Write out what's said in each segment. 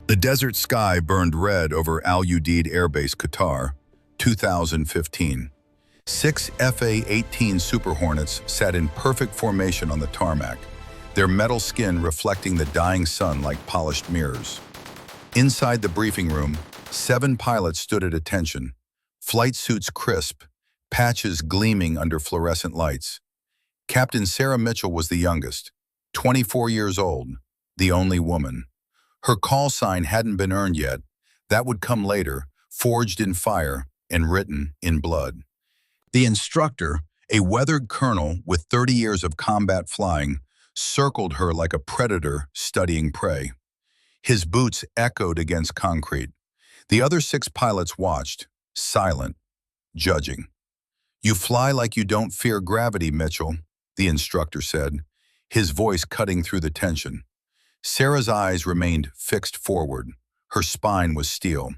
The desert sky burned red over Al Udeid Air Base, Qatar, 2015. 6 FA-18 Super Hornets sat in perfect formation on the tarmac, their metal skin reflecting the dying sun like polished mirrors. Inside the briefing room, 7 pilots stood at attention, flight suits crisp, patches gleaming under fluorescent lights. Captain Sarah Mitchell was the youngest, 24 years old, the only woman. Her call sign hadn't been earned yet. That would come later, forged in fire and written in blood. The instructor, a weathered colonel with 30 years of combat flying, circled her like a predator studying prey. His boots echoed against concrete. The other 6 pilots watched, silent, judging. "You fly like you don't fear gravity, Mitchell," the instructor said, his voice cutting through the tension. Sarah's eyes remained fixed forward. Her spine was steel.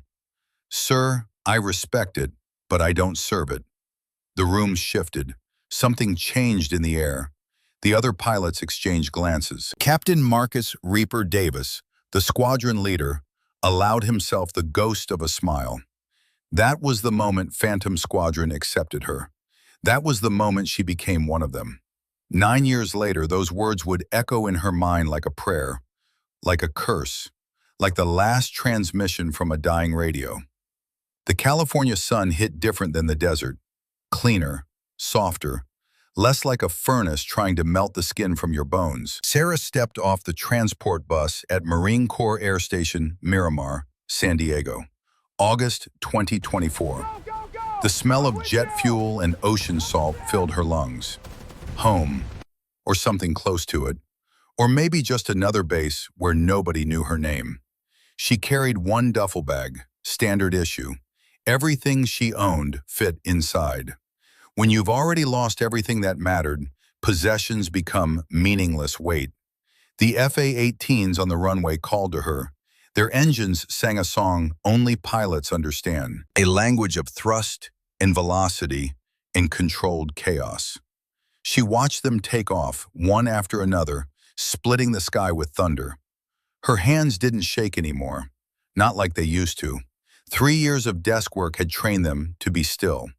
"Sir, I respect it, but I don't serve it." The room shifted. Something changed in the air. The other pilots exchanged glances. Captain Marcus Reaper Davis, the squadron leader, allowed himself the ghost of a smile. That was the moment Phantom Squadron accepted her. That was the moment she became one of them. 9 years later, those words would echo in her mind like a prayer, like a curse, like the last transmission from a dying radio. The California sun hit different than the desert, cleaner, softer, less like a furnace trying to melt the skin from your bones. Sarah stepped off the transport bus at Marine Corps Air Station Miramar, San Diego, August 2024. The smell of jet fuel and ocean salt filled her lungs. Home, or something close to it, or maybe just another base where nobody knew her name. She carried one duffel bag, standard issue. Everything she owned fit inside. When you've already lost everything that mattered, possessions become meaningless weight. The FA-18s on the runway called to her. Their engines sang a song only pilots understand, a language of thrust and velocity and controlled chaos. She watched them take off, one after another, splitting the sky with thunder. Her hands didn't shake anymore, not like they used to. 3 years of desk work had trained them to be still,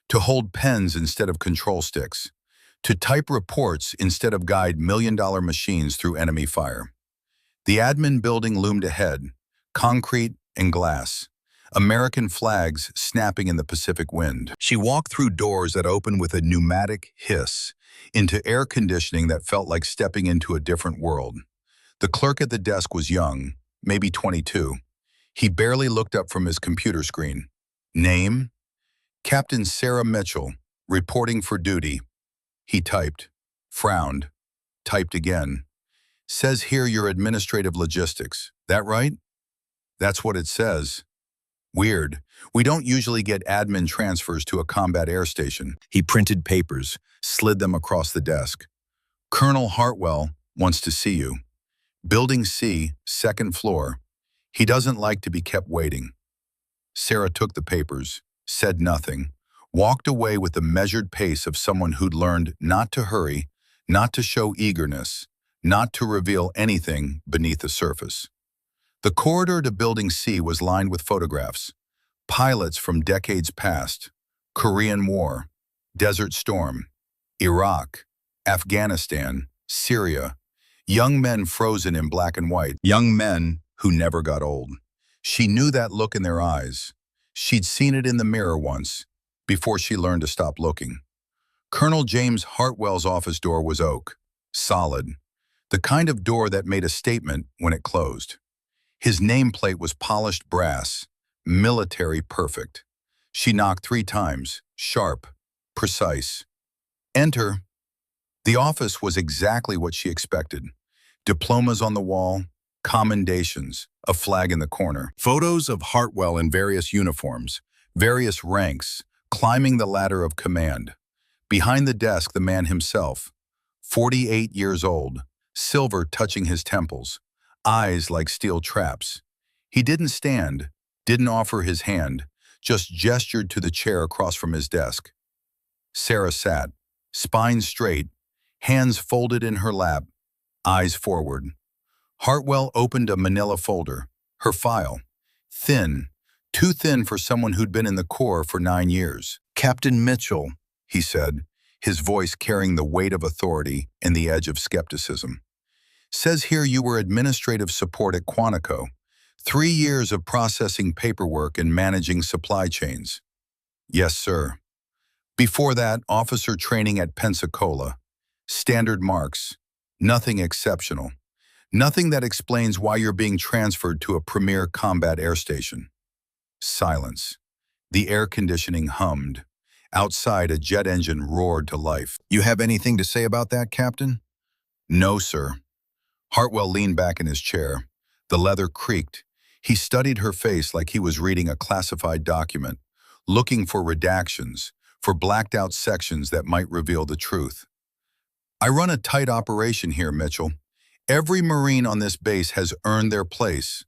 to hold pens instead of control sticks, to type reports instead of guide million-dollar machines through enemy fire. The admin building loomed ahead, concrete and glass, American flags snapping in the Pacific wind. She walked through doors that opened with a pneumatic hiss, into air conditioning that felt like stepping into a different world. The clerk at the desk was young, maybe 22. He barely looked up from his computer screen. Name? Captain Sarah Mitchell, reporting for duty. He typed, frowned, typed again. Says here your administrative logistics. That right? That's what it says. Weird. We don't usually get admin transfers to a combat air station. He printed papers, slid them across the desk. Colonel Hartwell wants to see you. Building C, 2nd floor. He doesn't like to be kept waiting. Sarah took the papers, said nothing, walked away with the measured pace of someone who'd learned not to hurry, not to show eagerness, not to reveal anything beneath the surface. The corridor to Building C was lined with photographs. Pilots from decades past, Korean War, Desert Storm, Iraq, Afghanistan, Syria, young men frozen in black and white, young men who never got old. She knew that look in their eyes. She'd seen it in the mirror once, before she learned to stop looking. Colonel James Hartwell's office door was oak, solid, the kind of door that made a statement when it closed. His nameplate was polished brass, military perfect. She knocked 3 times, sharp, precise. Enter. The office was exactly what she expected. Diplomas on the wall, commendations, a flag in the corner. Photos of Hartwell in various uniforms, various ranks, climbing the ladder of command. Behind the desk, the man himself, 48 years old, silver touching his temples, eyes like steel traps. He didn't stand, didn't offer his hand, just gestured to the chair across from his desk. Sarah sat, spine straight, hands folded in her lap, eyes forward. Hartwell opened a manila folder, Her file. Thin. Too thin for someone who'd been in the Corps for 9 years. "Captain Mitchell," he said, his voice carrying the weight of authority and the edge of skepticism. "Says here you were administrative support at Quantico. 3 years of processing paperwork and managing supply chains." "Yes, sir." "Before that, officer training at Pensacola. Standard marks. Nothing exceptional. Nothing that explains why you're being transferred to a premier combat air station." Silence. The air conditioning hummed. Outside, a jet engine roared to life. "You have anything to say about that, Captain?" "No, sir." Hartwell leaned back in his chair. The leather creaked. He studied her face like he was reading a classified document, looking for redactions, for blacked-out sections that might reveal the truth. "I run a tight operation here, Mitchell. Every Marine on this base has earned their place.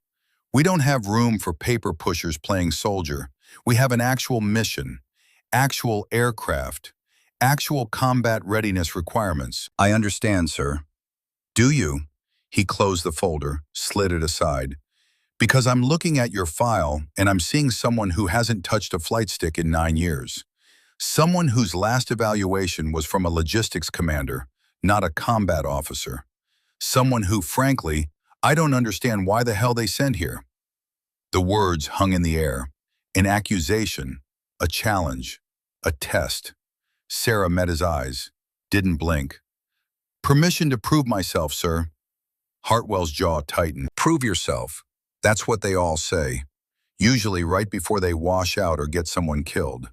We don't have room for paper pushers playing soldier. We have an actual mission, actual aircraft, actual combat readiness requirements." "I understand, sir." "Do you?" He closed the folder, slid it aside. "Because I'm looking at your file and I'm seeing someone who hasn't touched a flight stick in 9 years. Someone whose last evaluation was from a logistics commander, not a combat officer. Someone who, frankly, I don't understand why the hell they sent here." The words hung in the air. An accusation, a challenge, a test. Sarah met his eyes, didn't blink. "Permission to prove myself, sir." Hartwell's jaw tightened. "Prove yourself." That's what they all say, usually right before they wash out or get someone killed.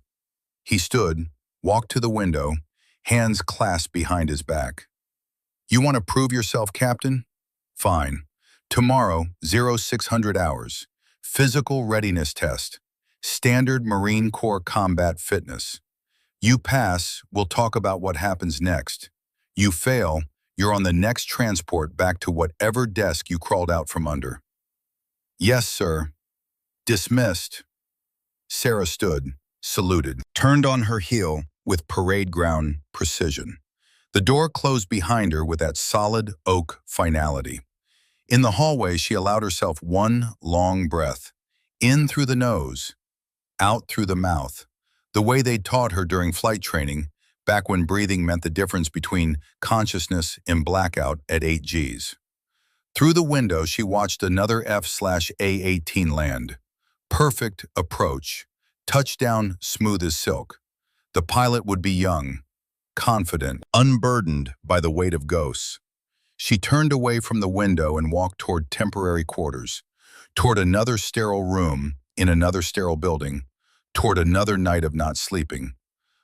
He stood, walked to the window, hands clasped behind his back. "You want to prove yourself, Captain? Fine. Tomorrow, 0600 hours. Physical readiness test. Standard Marine Corps combat fitness. You pass, we'll talk about what happens next. You fail, you're on the next transport back to whatever desk you crawled out from under." "Yes, sir." "Dismissed." Sarah stood, saluted, turned on her heel with parade ground precision. The door closed behind her with that solid oak finality. In the hallway, she allowed herself one long breath, in through the nose, out through the mouth, the way they'd taught her during flight training, back when breathing meant the difference between consciousness and blackout at 8 Gs. Through the window, she watched another F/A-18 land. Perfect approach. Touchdown smooth as silk. The pilot would be young, confident, unburdened by the weight of ghosts. She turned away from the window and walked toward temporary quarters, toward another sterile room in another sterile building, toward another night of not sleeping,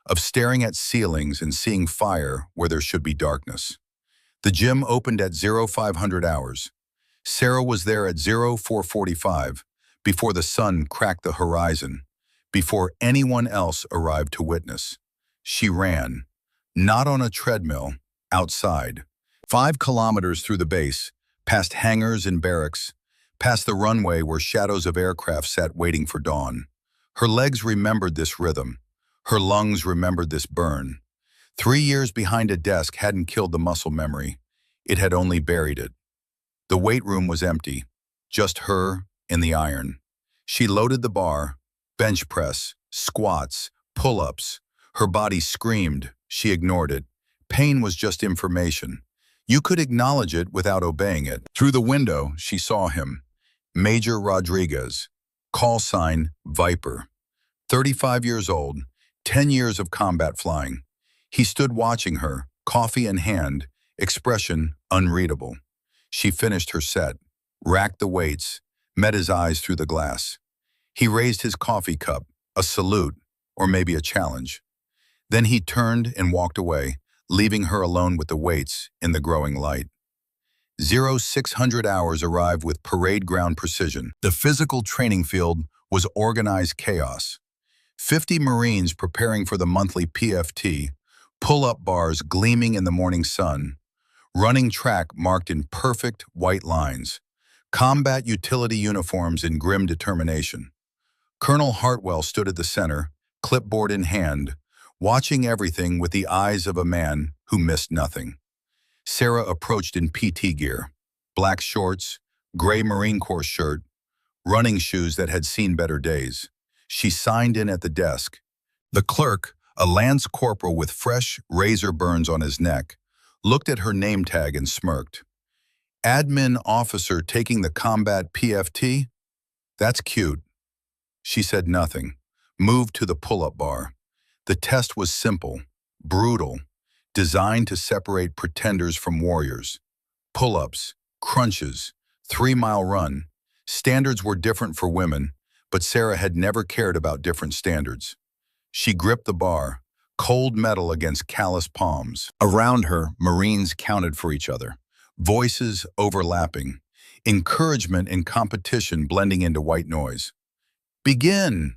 of staring at ceilings and seeing fire where there should be darkness. The gym opened at 0500 hours. Sarah was there at 0445, before the sun cracked the horizon, before anyone else arrived to witness. She ran, not on a treadmill, outside. 5 kilometers through the base, past hangars and barracks, past the runway where shadows of aircraft sat waiting for dawn. Her legs remembered this rhythm. Her lungs remembered this burn. 3 years behind a desk hadn't killed the muscle memory. It had only buried it. The weight room was empty, just her and the iron. She loaded the bar, bench press, squats, pull-ups. Her body screamed. She ignored it. Pain was just information. You could acknowledge it without obeying it. Through the window, she saw him. Major Rodriguez, call sign Viper. 35 years old, 10 years of combat flying. He stood watching her, coffee in hand, expression unreadable. She finished her set, racked the weights, met his eyes through the glass. He raised his coffee cup, a salute, or maybe a challenge. Then he turned and walked away, leaving her alone with the weights in the growing light. 0600 hours arrived with parade ground precision. The physical training field was organized chaos. 50 Marines preparing for the monthly PFT, pull-up bars gleaming in the morning sun, running track marked in perfect white lines, combat utility uniforms in grim determination. Colonel Hartwell stood at the center, clipboard in hand, watching everything with the eyes of a man who missed nothing. Sarah approached in PT gear, black shorts, gray Marine Corps shirt, running shoes that had seen better days. She signed in at the desk. The clerk, a lance corporal with fresh razor burns on his neck, looked at her name tag and smirked. Admin officer taking the combat PFT? That's cute. She said nothing, moved to the pull-up bar. The test was simple, brutal, designed to separate pretenders from warriors. Pull-ups, crunches, 3-mile run. Standards were different for women, but Sarah had never cared about different standards. She gripped the bar, cold metal against callous palms. Around her, Marines counted for each other, voices overlapping, encouragement and competition blending into white noise. Begin!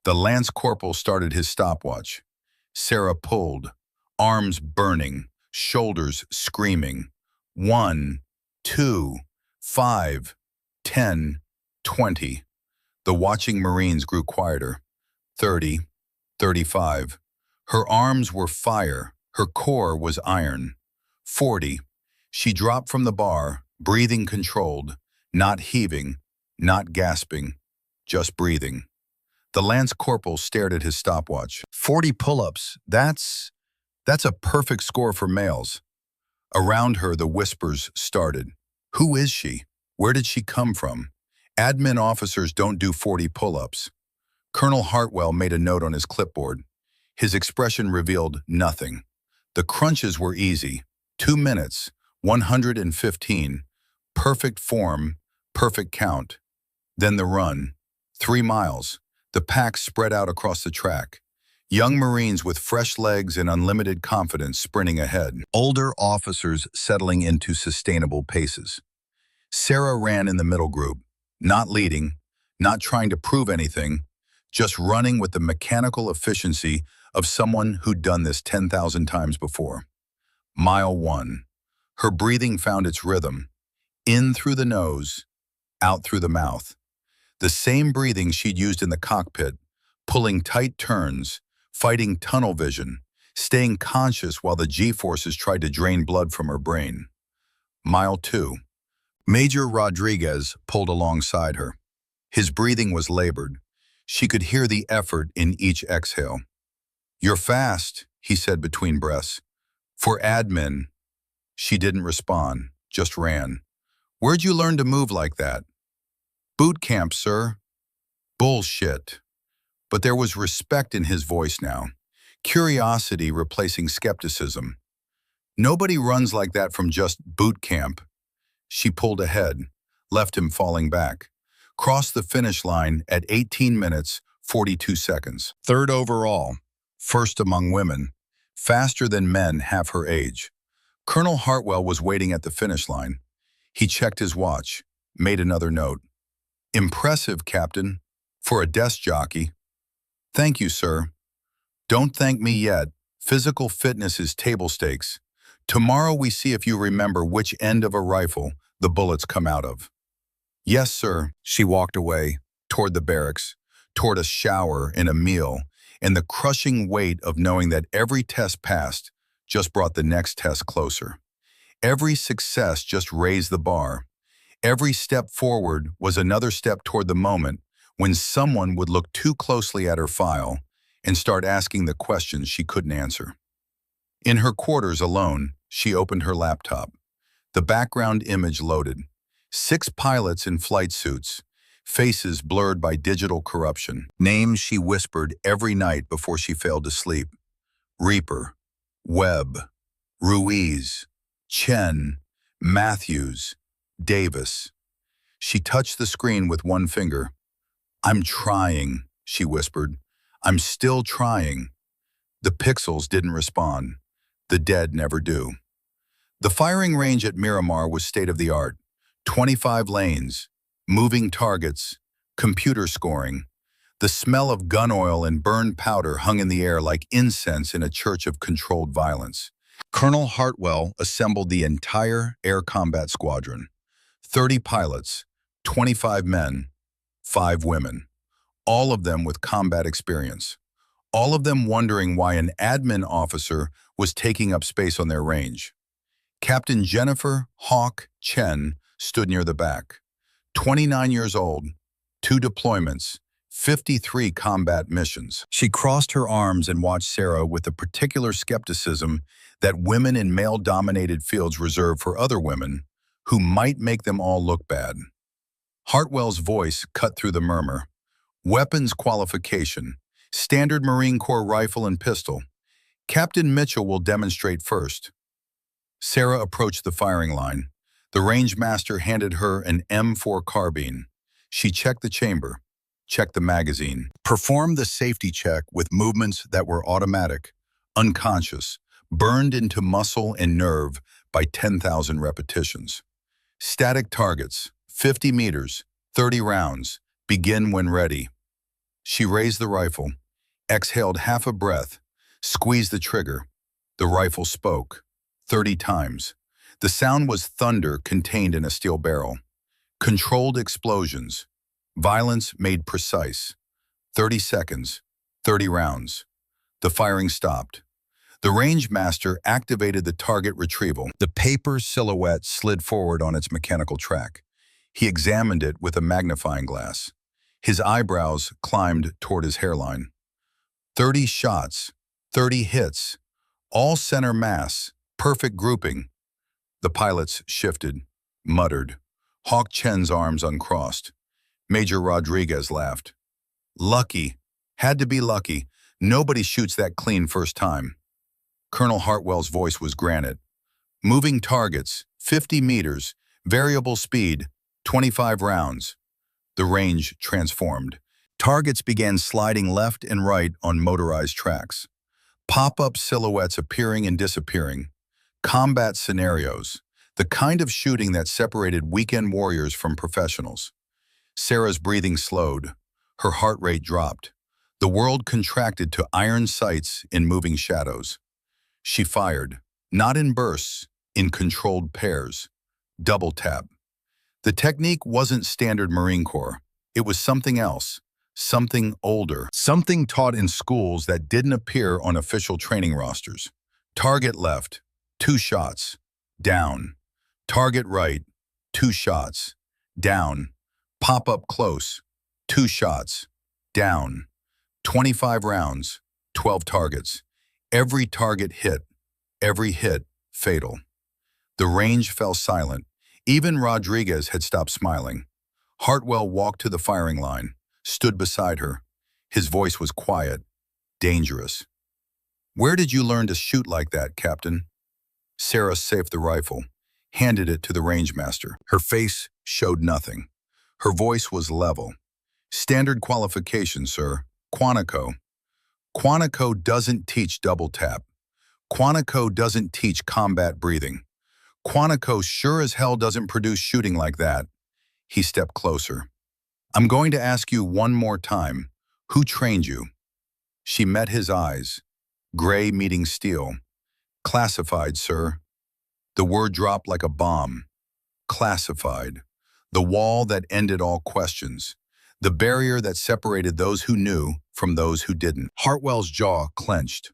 The lance corporal started his stopwatch. Sarah pulled, arms burning, shoulders screaming. 1, 2, 5, 10, 20. The watching Marines grew quieter. 30, 35. Her arms were fire, her core was iron. 40. She dropped from the bar, breathing controlled, not heaving, not gasping, just breathing. The lance corporal stared at his stopwatch. 40 pull-ups, that's a perfect score for males. Around her, the whispers started. Who is she? Where did she come from? Admin officers don't do 40 pull-ups. Colonel Hartwell made a note on his clipboard. His expression revealed nothing. The crunches were easy. 2 minutes, 115. Perfect form, perfect count. Then the run. 3 miles. The pack spread out across the track. Young Marines with fresh legs and unlimited confidence sprinting ahead. Older officers settling into sustainable paces. Sarah ran in the middle group, not leading, not trying to prove anything, just running with the mechanical efficiency of someone who'd done this 10,000 times before. Mile 1. Her breathing found its rhythm. In through the nose, out through the mouth. The same breathing she'd used in the cockpit, pulling tight turns, fighting tunnel vision, staying conscious while the G-forces tried to drain blood from her brain. Mile 2. Major Rodriguez pulled alongside her. His breathing was labored. She could hear the effort in each exhale. "You're fast," he said between breaths. "For admin." She didn't respond, just ran. "Where'd you learn to move like that?" "Boot camp, sir." "Bullshit." But there was respect in his voice now, curiosity replacing skepticism. "Nobody runs like that from just boot camp." She pulled ahead, left him falling back, crossed the finish line at 18 minutes, 42 seconds. Third overall, first among women, faster than men half her age. Colonel Hartwell was waiting at the finish line. He checked his watch, made another note. "Impressive, Captain, for a desk jockey." "Thank you, sir." "Don't thank me yet. Physical fitness is table stakes. Tomorrow we see if you remember which end of a rifle the bullets come out of." "Yes, sir." She walked away, toward the barracks, toward a shower and a meal, and the crushing weight of knowing that every test passed just brought the next test closer. Every success just raised the bar. Every step forward was another step toward the moment when someone would look too closely at her file and start asking the questions she couldn't answer. In her quarters alone, she opened her laptop. The background image loaded. 6 pilots in flight suits, faces blurred by digital corruption. Names she whispered every night before she failed to sleep. Reaper, Webb, Ruiz, Chen, Matthews, Davis. She touched the screen with one finger. "I'm trying," she whispered. "I'm still trying." The pixels didn't respond. The dead never do. The firing range at Miramar was state-of-the-art. 25 lanes, moving targets, computer scoring. The smell of gun oil and burned powder hung in the air like incense in a church of controlled violence. Colonel Hartwell assembled the entire air combat squadron. 30 pilots, 25 men, 5 women. All of them with combat experience. All of them wondering why an admin officer was taking up space on their range. Captain Jennifer Hawk Chen stood near the back. 29 years old, 2 deployments, 53 combat missions. She crossed her arms and watched Sarah with the particular skepticism that women in male-dominated fields reserve for other women who might make them all look bad. Hartwell's voice cut through the murmur. Weapons qualification, standard Marine Corps rifle and pistol. Captain Mitchell will demonstrate first. Sarah approached the firing line. The range master handed her an M4 carbine. She checked the chamber, checked the magazine, performed the safety check with movements that were automatic, unconscious, burned into muscle and nerve by 10,000 repetitions. Static targets, 50 meters, 30 rounds, begin when ready. She raised the rifle, exhaled half a breath, squeezed the trigger. The rifle spoke, 30 times. The sound was thunder contained in a steel barrel. Controlled explosions. Violence made precise. 30 seconds, 30 rounds. The firing stopped. The range master activated the target retrieval. The paper silhouette slid forward on its mechanical track. He examined it with a magnifying glass. His eyebrows climbed toward his hairline. 30 shots, 30 hits, all center mass, perfect grouping. The pilots shifted, muttered. Hawk Chen's arms uncrossed. Major Rodriguez laughed. Lucky. Had to be lucky. Nobody shoots that clean first time. Colonel Hartwell's voice was granite. Moving targets, 50 meters, variable speed, 25 rounds. The range transformed. Targets began sliding left and right on motorized tracks. Pop-up silhouettes appearing and disappearing. Combat scenarios, the kind of shooting that separated weekend warriors from professionals. Sarah's breathing slowed. Her heart rate dropped. The world contracted to iron sights in moving shadows. She fired, not in bursts, in controlled pairs. Double tap. The technique wasn't standard Marine Corps. It was something else, something older, something taught in schools that didn't appear on official training rosters. Target left, 2 shots, down. Target right, 2 shots, down. Pop up close, 2 shots, down. 25 rounds, 12 targets. Every target hit, every hit fatal. The range fell silent. Even Rodriguez had stopped smiling. Hartwell walked to the firing line, stood beside her. His voice was quiet, dangerous. Where did you learn to shoot like that, Captain? Sarah saved the rifle, handed it to the range master. Her face showed nothing. Her voice was level. Standard qualification, sir. Quantico. Quantico doesn't teach double tap. Quantico doesn't teach combat breathing. Quantico sure as hell doesn't produce shooting like that. He stepped closer. I'm going to ask you one more time. Who trained you? She met his eyes. Gray meeting steel. Classified, sir. The word dropped like a bomb. Classified. The wall that ended all questions. The barrier that separated those who knew from those who didn't. Hartwell's jaw clenched.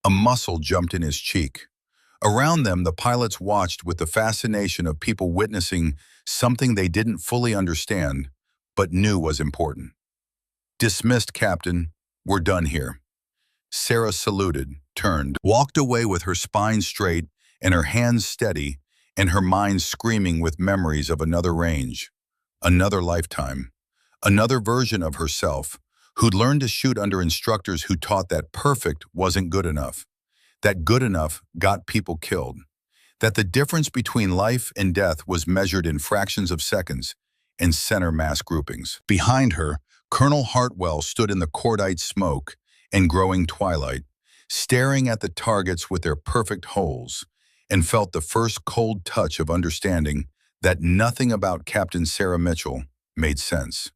A muscle jumped in his cheek. Around them, the pilots watched with the fascination of people witnessing something they didn't fully understand, but knew was important. Dismissed, Captain. We're done here. Sarah saluted, turned, walked away with her spine straight and her hands steady and her mind screaming with memories of another range, another lifetime, another version of herself who'd learned to shoot under instructors who taught that perfect wasn't good enough, that good enough got people killed, that the difference between life and death was measured in fractions of seconds and center mass groupings. Behind her, Colonel Hartwell stood in the cordite smoke and growing twilight, staring at the targets with their perfect holes, and felt the first cold touch of understanding that nothing about Captain Sarah Mitchell made sense.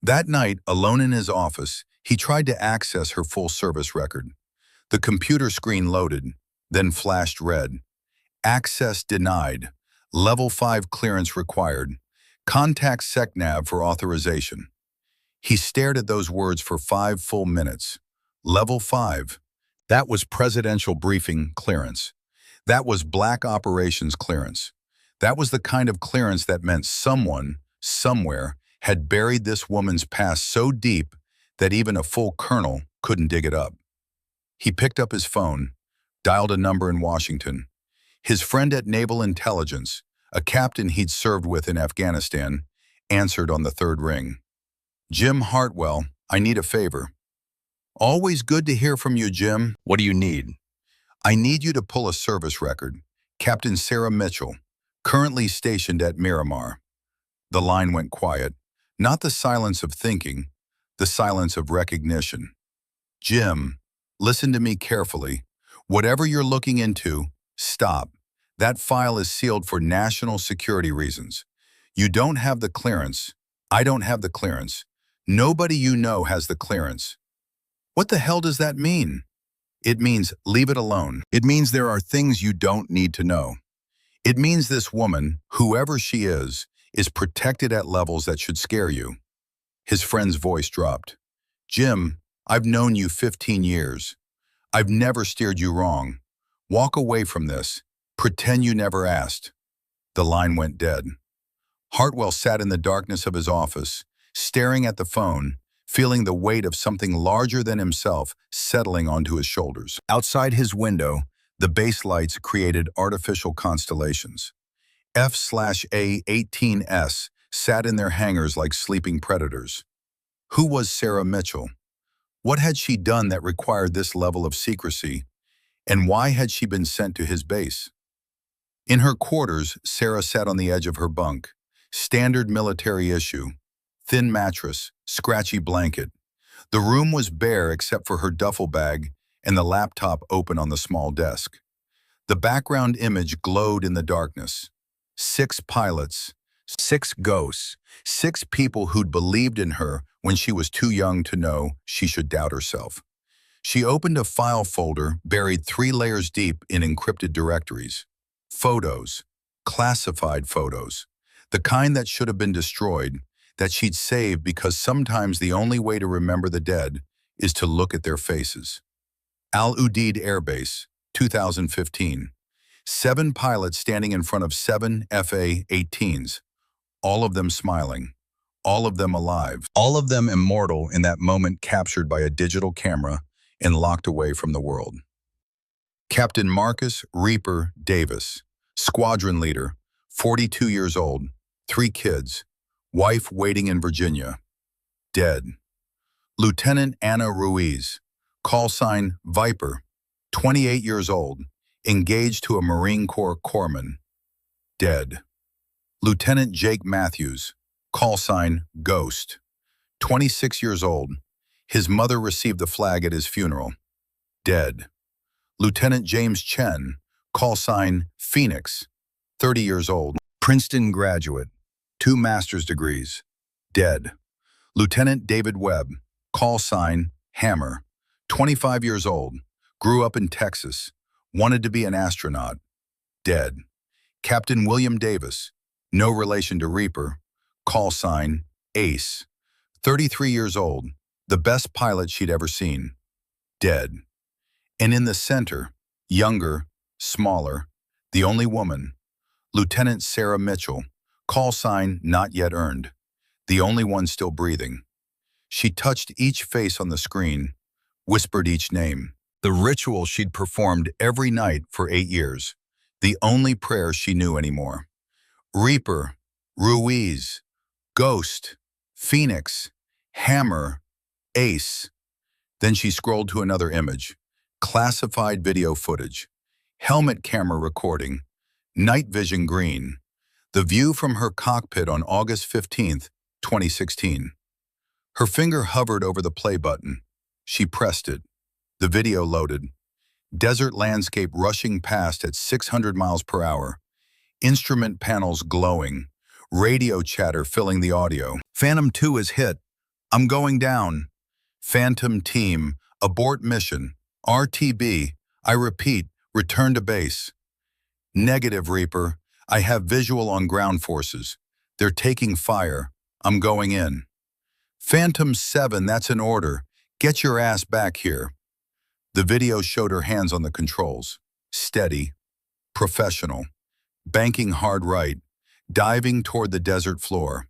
That night, alone in his office, he tried to access her full service record. The computer screen loaded, then flashed red. Access denied. Level 5 clearance required. Contact SecNav for authorization. He stared at those words for 5 full minutes. Level 5. That was presidential briefing clearance. That was black operations clearance. That was the kind of clearance that meant someone, somewhere, had buried this woman's past so deep that even a full colonel couldn't dig it up. He picked up his phone, dialed a number in Washington. His friend at Naval Intelligence, a captain he'd served with in Afghanistan, answered on the third ring. "Jim Hartwell, I need a favor." "Always good to hear from you, Jim. What do you need?" "I need you to pull a service record. Captain Sarah Mitchell, currently stationed at Miramar." The line went quiet, not the silence of thinking, the silence of recognition. "Jim, listen to me carefully. Whatever you're looking into, stop. That file is sealed for national security reasons. You don't have the clearance. I don't have the clearance. Nobody you know has the clearance." "What the hell does that mean?" "It means leave it alone. It means there are things you don't need to know. It means this woman, whoever she is protected at levels that should scare you." His friend's voice dropped. "Jim, I've known you 15 years. I've never steered you wrong. Walk away from this. Pretend you never asked." The line went dead. Hartwell sat in the darkness of his office, staring at the phone, feeling the weight of something larger than himself settling onto his shoulders. Outside his window, the base lights created artificial constellations. F/A-18S sat in their hangars like sleeping predators. Who was Sarah Mitchell? What had she done that required this level of secrecy? And why had she been sent to his base? In her quarters, Sarah sat on the edge of her bunk. Standard military issue. Thin mattress, scratchy blanket. The room was bare except for her duffel bag and the laptop open on the small desk. The background image glowed in the darkness. 6 pilots, 6 ghosts, 6 people who'd believed in her when she was too young to know she should doubt herself. She opened a file folder buried 3 layers deep in encrypted directories. Photos, classified photos, the kind that should have been destroyed, that she'd saved because sometimes the only way to remember the dead is to look at their faces. Al Udeid Air Base, 2015. 7 pilots standing in front of 7 FA-18s, all of them smiling, all of them alive, all of them immortal in that moment captured by a digital camera and locked away from the world. Captain Marcus Reaper Davis, squadron leader, 42 years old, 3 kids, wife waiting in Virginia, dead. Lieutenant Anna Ruiz, call sign Viper, 28 years old, engaged to a Marine Corps corpsman, dead. Lieutenant Jake Matthews, call sign Ghost, 26 years old. His mother received the flag at his funeral, dead. Lieutenant James Chen, call sign Phoenix, 30 years old, Princeton graduate, 2 master's degrees, dead. Lieutenant David Webb, call sign Hammer, 25 years old, grew up in Texas, wanted to be an astronaut, dead. Captain William Davis, no relation to Reaper, call sign Ace, 33 years old, the best pilot she'd ever seen, dead. And in the center, younger, smaller, the only woman, Lieutenant Sarah Mitchell, call sign not yet earned, the only one still breathing. She touched each face on the screen, whispered each name, the ritual she'd performed every night for 8 years, the only prayer she knew anymore. Reaper, Ruiz, Ghost, Phoenix, Hammer, Ace. Then she scrolled to another image, classified video footage, helmet camera recording, night vision green, the view from her cockpit on August 15th, 2016. Her finger hovered over the play button. She pressed it. The video loaded. Desert landscape rushing past at 600 miles per hour. Instrument panels glowing. Radio chatter filling the audio. Phantom 2 is hit. I'm going down. Phantom team, abort mission. RTB, I repeat, return to base. Negative, Reaper. I have visual on ground forces. They're taking fire. I'm going in. Phantom 7, that's an order. Get your ass back here. The video showed her hands on the controls. Steady, professional, banking hard right, diving toward the desert floor.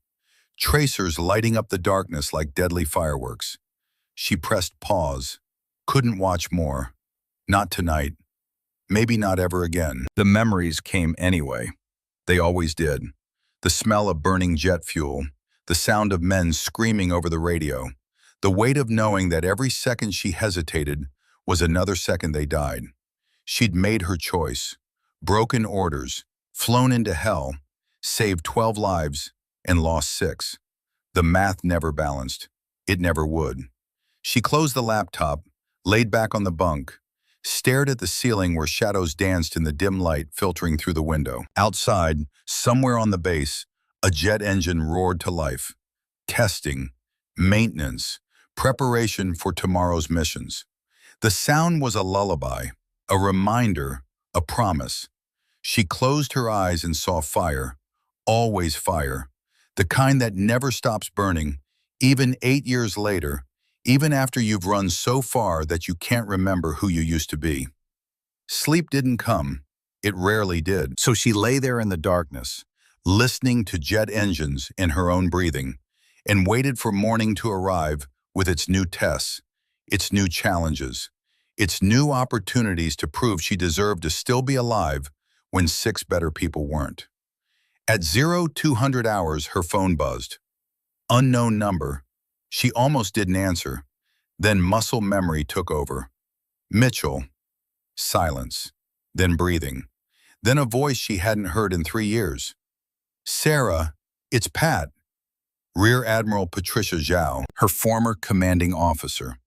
tracers lighting up the darkness like deadly fireworks. She pressed pause. Couldn't watch more. Not tonight. Maybe not ever again. The memories came anyway. They always did. The smell of burning jet fuel, the sound of men screaming over the radio, the weight of knowing that every second she hesitated was another second they died. She'd made her choice, broken orders, flown into hell, saved 12 lives, and lost 6. The math never balanced. It never would. She closed the laptop, laid back on the bunk, stared at the ceiling where shadows danced in the dim light filtering through the window. Outside, somewhere on the base, a jet engine roared to life. Testing, maintenance, preparation for tomorrow's missions. The sound was a lullaby, a reminder, a promise. She closed her eyes and saw fire, always fire, the kind that never stops burning, even 8 years later, even after you've run so far that you can't remember who you used to be. Sleep didn't come. It rarely did. So she lay there in the darkness, listening to jet engines and her own breathing, and waited for morning to arrive with its new tests, its new challenges, its new opportunities to prove she deserved to still be alive when 6 better people weren't. At 0200 hours, her phone buzzed. Unknown number. She almost didn't answer. Then muscle memory took over. Mitchell. Silence. Then breathing. Then a voice she hadn't heard in 3 years. Sarah, it's Pat. Rear Admiral Patricia Zhao, her former commanding officer.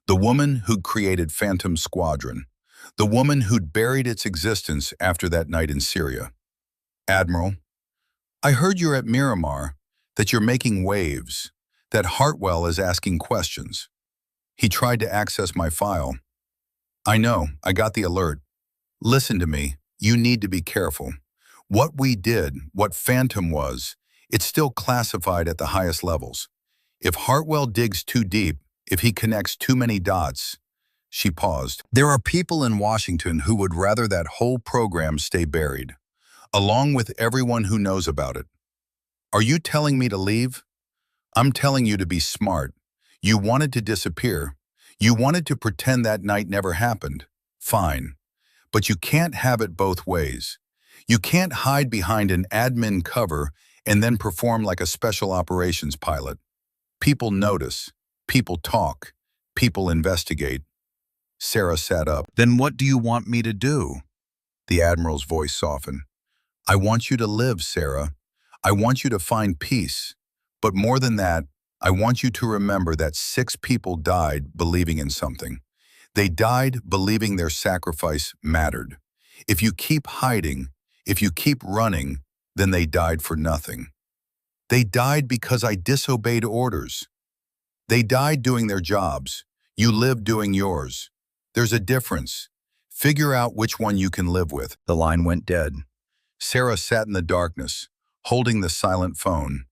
The woman who'd created Phantom Squadron. The woman who'd buried its existence after that night in Syria. Admiral, I heard you're at Miramar, that you're making waves, that Hartwell is asking questions. He tried to access my file. I know, I got the alert. Listen to me, you need to be careful. What we did, what Phantom was, it's still classified at the highest levels. If Hartwell digs too deep, if he connects too many dots, she paused. There are people in Washington who would rather that whole program stay buried, along with everyone who knows about it. Are you telling me to leave? I'm telling you to be smart. You wanted to disappear. You wanted to pretend that night never happened. Fine. But you can't have it both ways. You can't hide behind an admin cover and then perform like a special operations pilot. People notice. People talk. People investigate. Sarah sat up. Then what do you want me to do? The Admiral's voice softened. I want you to live, Sarah. I want you to find peace. But more than that, I want you to remember that 6 people died believing in something. They died believing their sacrifice mattered. If you keep hiding, if you keep running, then they died for nothing. They died because I disobeyed orders. They died doing their jobs. You live doing yours. There's a difference. Figure out which one you can live with. The line went dead. Sarah sat in the darkness, holding the silent phone,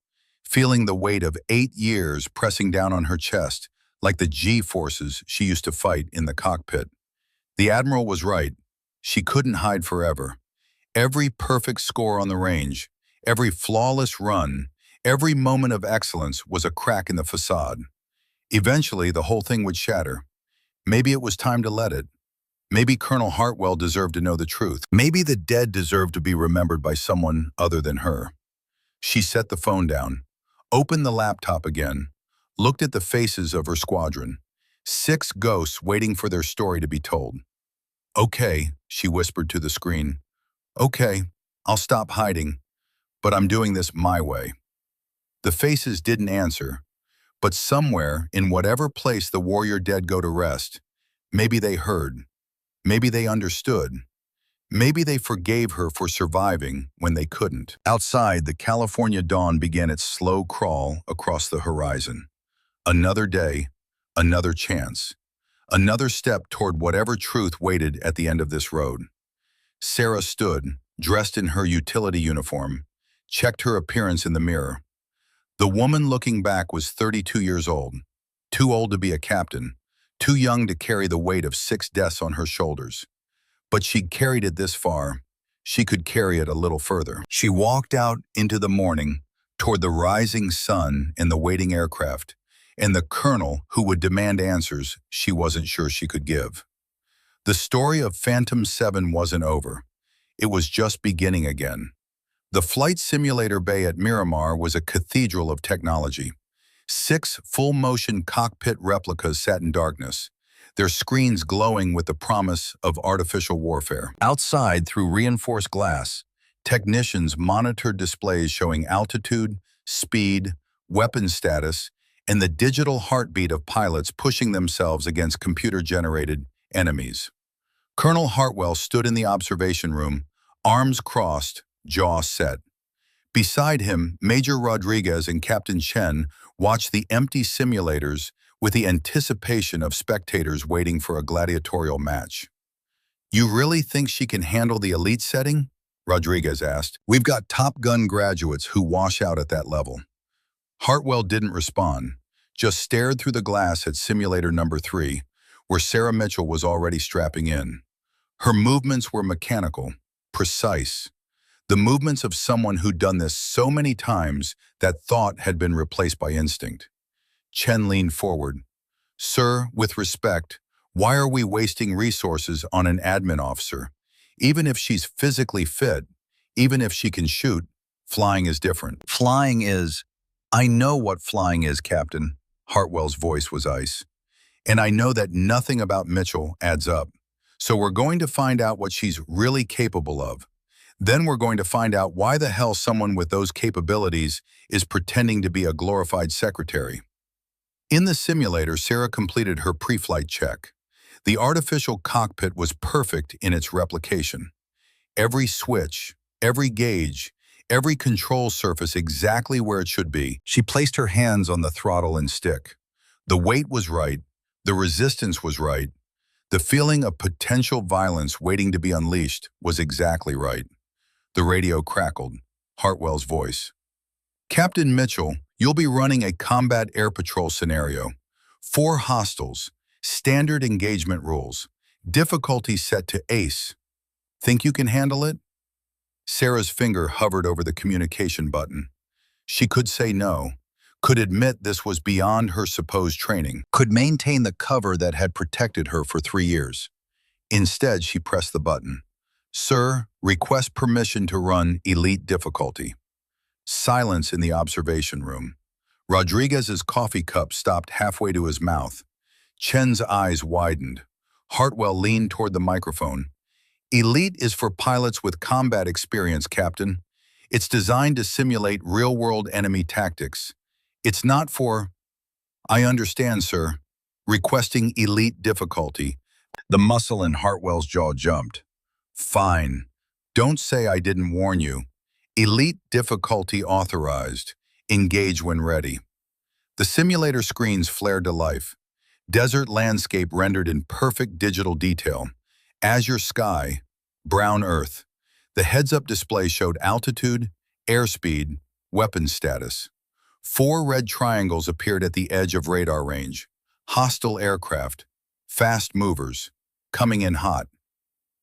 feeling the weight of 8 years pressing down on her chest, like the G-forces she used to fight in the cockpit. The Admiral was right. She couldn't hide forever. Every perfect score on the range, every flawless run, every moment of excellence was a crack in the facade. Eventually, the whole thing would shatter. Maybe it was time to let it. Maybe Colonel Hartwell deserved to know the truth. Maybe the dead deserved to be remembered by someone other than her. She set the phone down, opened the laptop again, looked at the faces of her squadron. 6 ghosts waiting for their story to be told. Okay, she whispered to the screen. Okay, I'll stop hiding, but I'm doing this my way. The faces didn't answer, but somewhere in whatever place the warrior dead go to rest, maybe they heard, maybe they understood, maybe they forgave her for surviving when they couldn't. Outside, the California dawn began its slow crawl across the horizon. Another day, another chance, another step toward whatever truth waited at the end of this road. Sarah stood, dressed in her utility uniform, checked her appearance in the mirror. The woman looking back was 32 years old, too old to be a captain, too young to carry the weight of 6 deaths on her shoulders. But she'd carried it this far. She could carry it a little further. She walked out into the morning, toward the rising sun and the waiting aircraft, and the colonel who would demand answers she wasn't sure she could give. The story of Phantom 7 wasn't over. It was just beginning again. The flight simulator bay at Miramar was a cathedral of technology. 6 full-motion cockpit replicas sat in darkness, their screens glowing with the promise of artificial warfare. Outside, through reinforced glass, technicians monitored displays showing altitude, speed, weapon status, and the digital heartbeat of pilots pushing themselves against computer-generated enemies. Colonel Hartwell stood in the observation room, arms crossed, jaw set. Beside him, Major Rodriguez and Captain Chen watched the empty simulators with the anticipation of spectators waiting for a gladiatorial match. "You really think she can handle the elite setting?" Rodriguez asked. "We've got Top Gun graduates who wash out at that level." Hartwell didn't respond, just stared through the glass at simulator number 3, where Sarah Mitchell was already strapping in. Her movements were mechanical, precise. The movements of someone who'd done this so many times that thought had been replaced by instinct. Chen leaned forward. "Sir, with respect, why are we wasting resources on an admin officer? Even if she's physically fit, even if she can shoot, flying is different." "Flying is... I know what flying is, Captain." Hartwell's voice was ice. "And I know that nothing about Mitchell adds up. So we're going to find out what she's really capable of. Then we're going to find out why the hell someone with those capabilities is pretending to be a glorified secretary." In the simulator, Sarah completed her pre-flight check. The artificial cockpit was perfect in its replication. Every switch, every gauge, every control surface exactly where it should be. She placed her hands on the throttle and stick. The weight was right, the resistance was right, the feeling of potential violence waiting to be unleashed was exactly right. The radio crackled, Hartwell's voice. "Captain Mitchell, you'll be running a combat air patrol scenario. 4 hostiles, standard engagement rules, difficulty set to ace. Think you can handle it?" Sarah's finger hovered over the communication button. She could say no, could admit this was beyond her supposed training, could maintain the cover that had protected her for 3 years. Instead, she pressed the button. "Sir, request permission to run elite difficulty." Silence in the observation room. Rodriguez's coffee cup stopped halfway to his mouth. Chen's eyes widened. Hartwell leaned toward the microphone. "Elite is for pilots with combat experience, Captain. It's designed to simulate real-world enemy tactics. It's not for..." "I understand, sir. Requesting elite difficulty." The muscle in Hartwell's jaw jumped. "Fine. Don't say I didn't warn you. Elite difficulty authorized. Engage when ready." The simulator screens flared to life. Desert landscape rendered in perfect digital detail. Azure sky, brown earth. The heads-up display showed altitude, airspeed, weapon status. 4 red triangles appeared at the edge of radar range. Hostile aircraft, fast movers, coming in hot.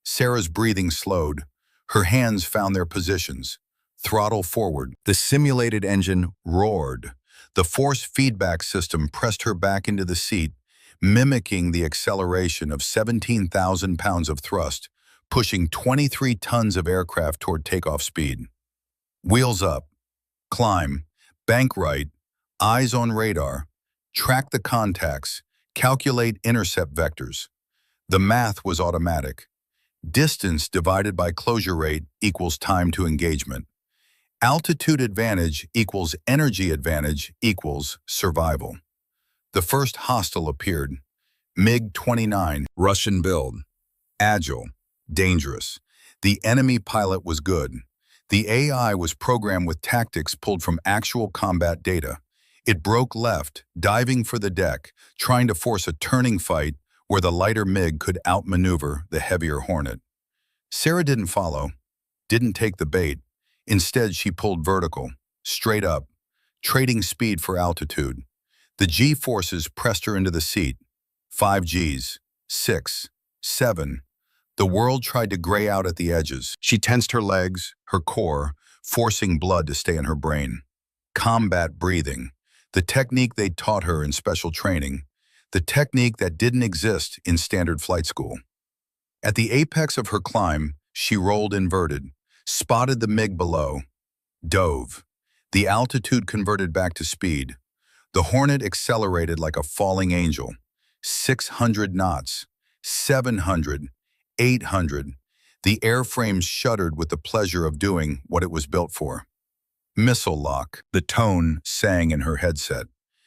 Sarah's breathing slowed. Her hands found their positions. Throttle forward. The simulated engine roared. The force feedback system pressed her back into the seat, mimicking the acceleration of 17,000 pounds of thrust, pushing 23 tons of aircraft toward takeoff speed. Wheels up. Climb. Bank right. Eyes on radar. Track the contacts. Calculate intercept vectors. The math was automatic. Distance divided by closure rate equals time to engagement. Altitude advantage equals energy advantage equals survival. The first hostile appeared. MiG-29, Russian build. Agile, dangerous. The enemy pilot was good. The AI was programmed with tactics pulled from actual combat data. It broke left, diving for the deck, trying to force a turning fight where the lighter MiG could outmaneuver the heavier Hornet. Sarah didn't follow, didn't take the bait. Instead, she pulled vertical, straight up, trading speed for altitude. The G-forces pressed her into the seat. 5 Gs, 6, 7. The world tried to gray out at the edges. She tensed her legs, her core, forcing blood to stay in her brain. Combat breathing, the technique they taught her in special training, the technique that didn't exist in standard flight school. At the apex of her climb, she rolled inverted, spotted the MiG below, dove. The altitude converted back to speed. The Hornet accelerated like a falling angel. 600 knots, 700, 800. The airframe shuddered with the pleasure of doing what it was built for. Missile lock, the tone sang in her headset.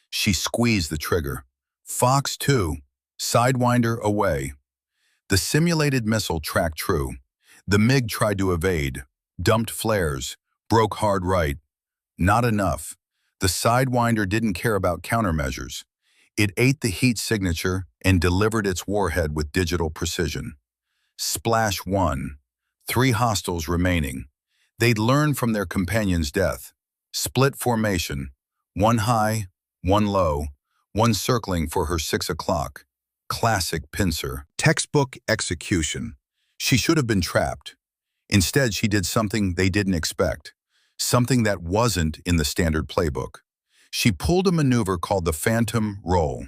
She squeezed the trigger. Fox 2, Sidewinder away. The simulated missile tracked true. The MiG tried to evade, dumped flares, broke hard right. Not enough. The Sidewinder didn't care about countermeasures. It ate the heat signature and delivered its warhead with digital precision. Splash 1. 3 hostiles remaining. They'd learned from their companion's death. Split formation. 1 high, 1 low, 1 circling for her 6 o'clock. Classic pincer. Textbook execution. She should have been trapped. Instead, she did something they didn't expect. Something that wasn't in the standard playbook. She pulled a maneuver called the Phantom Roll.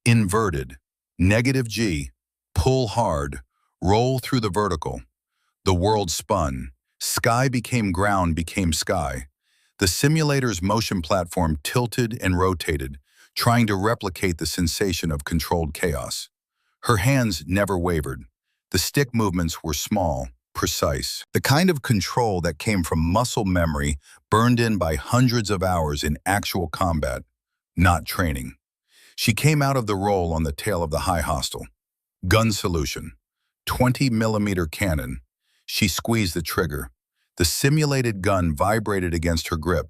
Inverted. -G. Pull hard. Roll through the vertical. The world spun. Sky became ground became sky. The simulator's motion platform tilted and rotated, trying to replicate the sensation of controlled chaos. Her hands never wavered. The stick movements were small, precise. The kind of control that came from muscle memory burned in by hundreds of hours in actual combat, not training. She came out of the roll on the tail of the high hostile. Gun solution. 20-millimeter cannon. She squeezed the trigger. The simulated gun vibrated against her grip.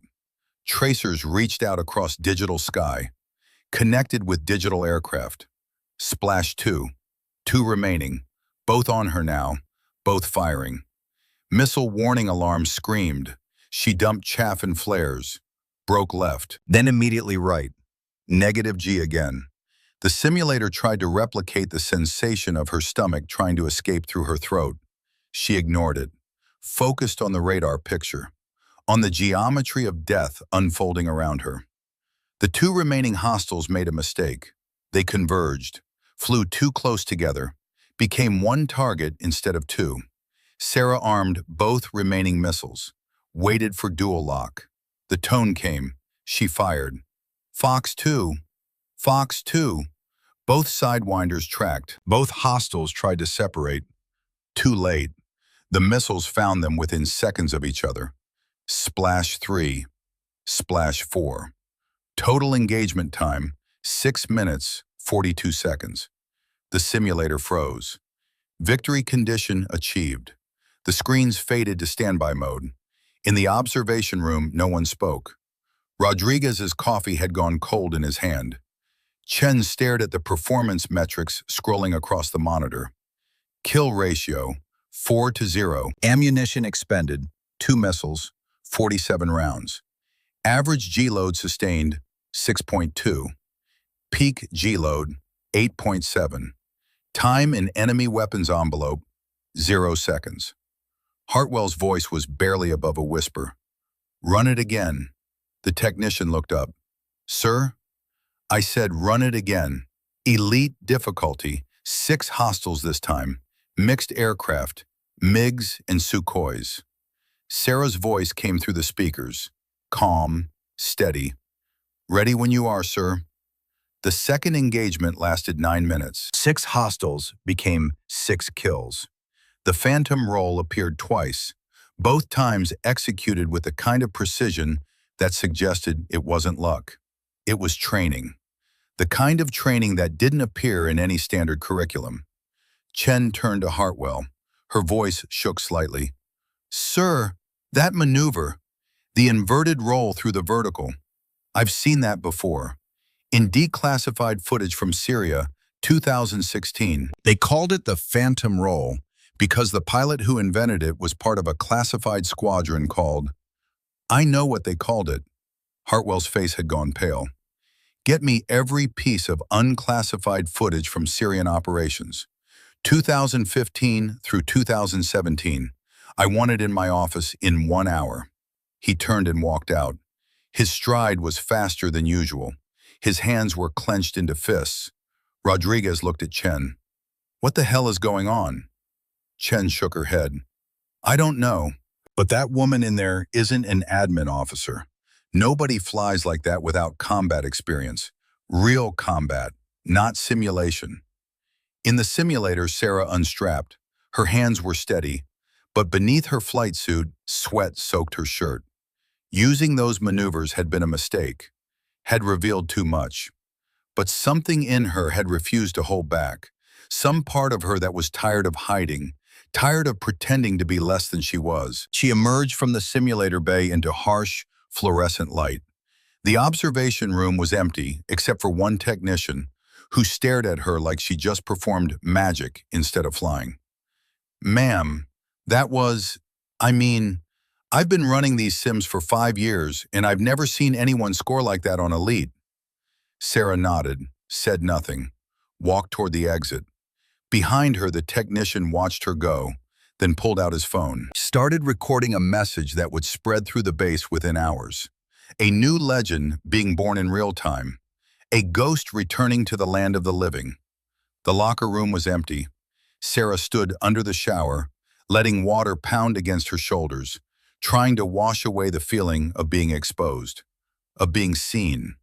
Tracers reached out across digital sky, connected with digital aircraft. Splash 2. 2 remaining. Both on her now, both firing. Missile warning alarm screamed. She dumped chaff and flares. Broke left, then immediately right. -G again. The simulator tried to replicate the sensation of her stomach trying to escape through her throat. She ignored it, focused on the radar picture, on the geometry of death unfolding around her. The 2 remaining hostiles made a mistake. They converged, flew too close together, became 1 target instead of 2. Sarah armed both remaining missiles, waited for dual lock. The tone came. She fired. Fox 2. Fox 2. Both Sidewinders tracked. Both hostiles tried to separate. Too late. The missiles found them within seconds of each other. Splash 3. Splash 4. Total engagement time, 6 minutes, 42 seconds. The simulator froze. Victory condition achieved. The screens faded to standby mode. In the observation room, no one spoke. Rodriguez's coffee had gone cold in his hand. Chen stared at the performance metrics scrolling across the monitor. Kill ratio, 4-0. Ammunition expended, 2 missiles, 47 rounds. Average G-load sustained, 6.2. Peak G-load, 8.7. Time in enemy weapons envelope, 0 seconds. Hartwell's voice was barely above a whisper. Run it again. The technician looked up. Sir? I said run it again. Elite difficulty, 6 hostiles this time. Mixed aircraft, MiGs and Sukhois. Sarah's voice came through the speakers. Calm, steady. Ready when you are, sir. The second engagement lasted 9 minutes. 6 hostiles became 6 kills. The Phantom Roll appeared twice, both times executed with the kind of precision that suggested it wasn't luck. It was training. The kind of training that didn't appear in any standard curriculum. Chen turned to Hartwell. Her voice shook slightly. Sir, that maneuver, the inverted roll through the vertical, I've seen that before. In declassified footage from Syria, 2016. They called it the Phantom Roll because the pilot who invented it was part of a classified squadron called... I know what they called it. Hartwell's face had gone pale. Get me every piece of unclassified footage from Syrian operations. 2015 through 2017. I want it in my office in 1 hour. He turned and walked out. His stride was faster than usual. His hands were clenched into fists. Rodriguez looked at Chen. "What the hell is going on?" Chen shook her head. "I don't know, but that woman in there isn't an admin officer. Nobody flies like that without combat experience. Real combat, not simulation." In the simulator, Sarah unstrapped. Her hands were steady, but beneath her flight suit, sweat soaked her shirt. Using those maneuvers had been a mistake, had revealed too much. But something in her had refused to hold back. Some part of her that was tired of hiding, tired of pretending to be less than she was. She emerged from the simulator bay into harsh, fluorescent light. The observation room was empty, except for one technician, who stared at her like she just performed magic instead of flying. "Ma'am, that was, I've been running these sims for 5 years, and I've never seen anyone score like that on Elite." Sarah nodded, said nothing, walked toward the exit. Behind her, the technician watched her go, then pulled out his phone. Started recording a message that would spread through the base within hours. A new legend being born in real time. A ghost returning to the land of the living. The locker room was empty. Sarah stood under the shower, letting water pound against her shoulders, trying to wash away the feeling of being exposed, of being seen.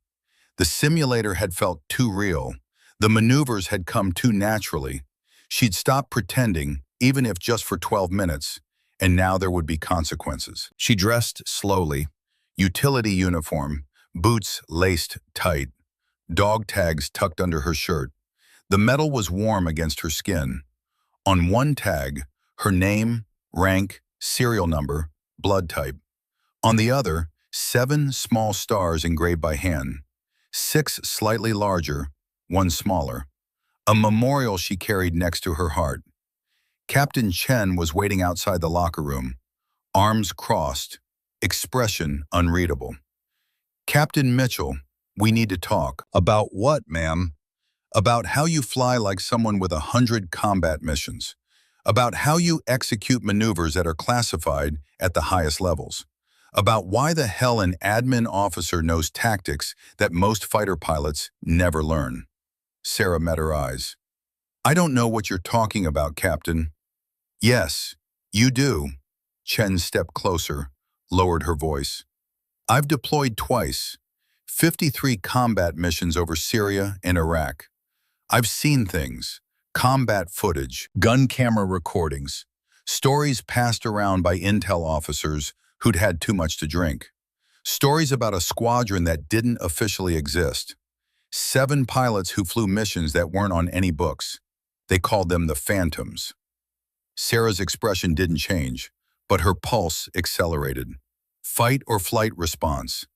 The simulator had felt too real. The maneuvers had come too naturally. She'd stopped pretending, even if just for 12 minutes, and now there would be consequences. She dressed slowly. Utility uniform, boots laced tight, dog tags tucked under her shirt. The metal was warm against her skin. On one tag, her name, rank, serial number, blood type. On the other, 7 small stars engraved by hand. 6 slightly larger, 1 smaller. A memorial she carried next to her heart. Captain Chen was waiting outside the locker room, arms crossed, expression unreadable. "Captain Mitchell, we need to talk." "About what, ma'am?" "About how you fly like someone with 100 combat missions. About how you execute maneuvers that are classified at the highest levels. About why the hell an admin officer knows tactics that most fighter pilots never learn." Sarah met her eyes. "I don't know what you're talking about, Captain." "Yes, you do." Chen stepped closer, lowered her voice. "I've deployed twice, 53 combat missions over Syria and Iraq. I've seen things, combat footage, gun camera recordings, stories passed around by intel officers who'd had too much to drink. Stories about a squadron that didn't officially exist. 7 pilots who flew missions that weren't on any books. They called them the Phantoms." Sarah's expression didn't change, but her pulse accelerated. Fight or flight response.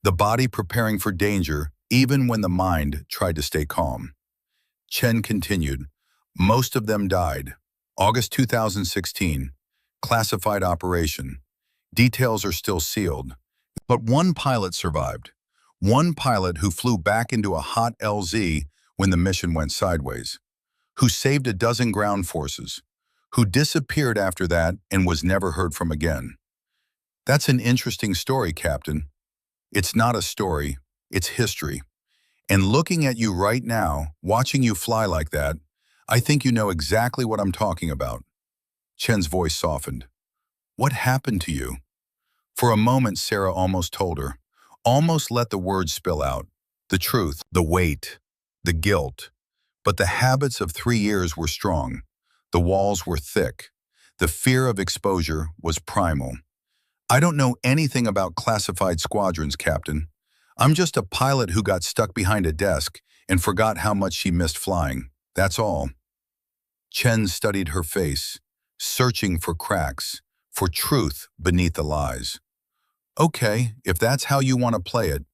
The body preparing for danger even when the mind tried to stay calm. Chen continued. "Most of them died. August 2016. Classified operation. Details are still sealed. But one pilot survived. One pilot who flew back into a hot LZ when the mission went sideways. Who saved a dozen ground forces. Who disappeared after that and was never heard from again." "That's an interesting story, Captain." "It's not a story, it's history. And looking at you right now, watching you fly like that, I think you know exactly what I'm talking about." Chen's voice softened. "What happened to you?" For a moment, Sarah almost told her, almost let the words spill out. The truth, the weight, the guilt. But the habits of 3 years were strong. The walls were thick. The fear of exposure was primal. "I don't know anything about classified squadrons, Captain. I'm just a pilot who got stuck behind a desk and forgot how much she missed flying. That's all." Chen studied her face, searching for cracks, for truth beneath the lies. "Okay, if that's how you want to play it.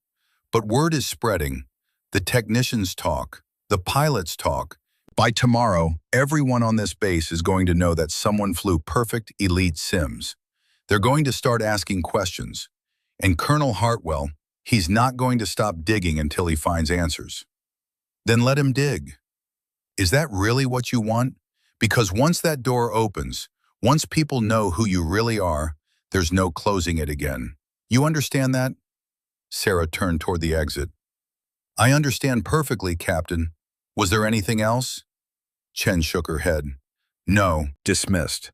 But word is spreading. The technicians talk. The pilots talk. By tomorrow, everyone on this base is going to know that someone flew perfect elite sims. They're going to start asking questions. And Colonel Hartwell, he's not going to stop digging until he finds answers." "Then let him dig." "Is that really what you want? Because once that door opens, once people know who you really are, there's no closing it again. You understand that?" Sarah turned toward the exit. I understand perfectly, Captain. Was there anything else? Chen shook her head. No, dismissed.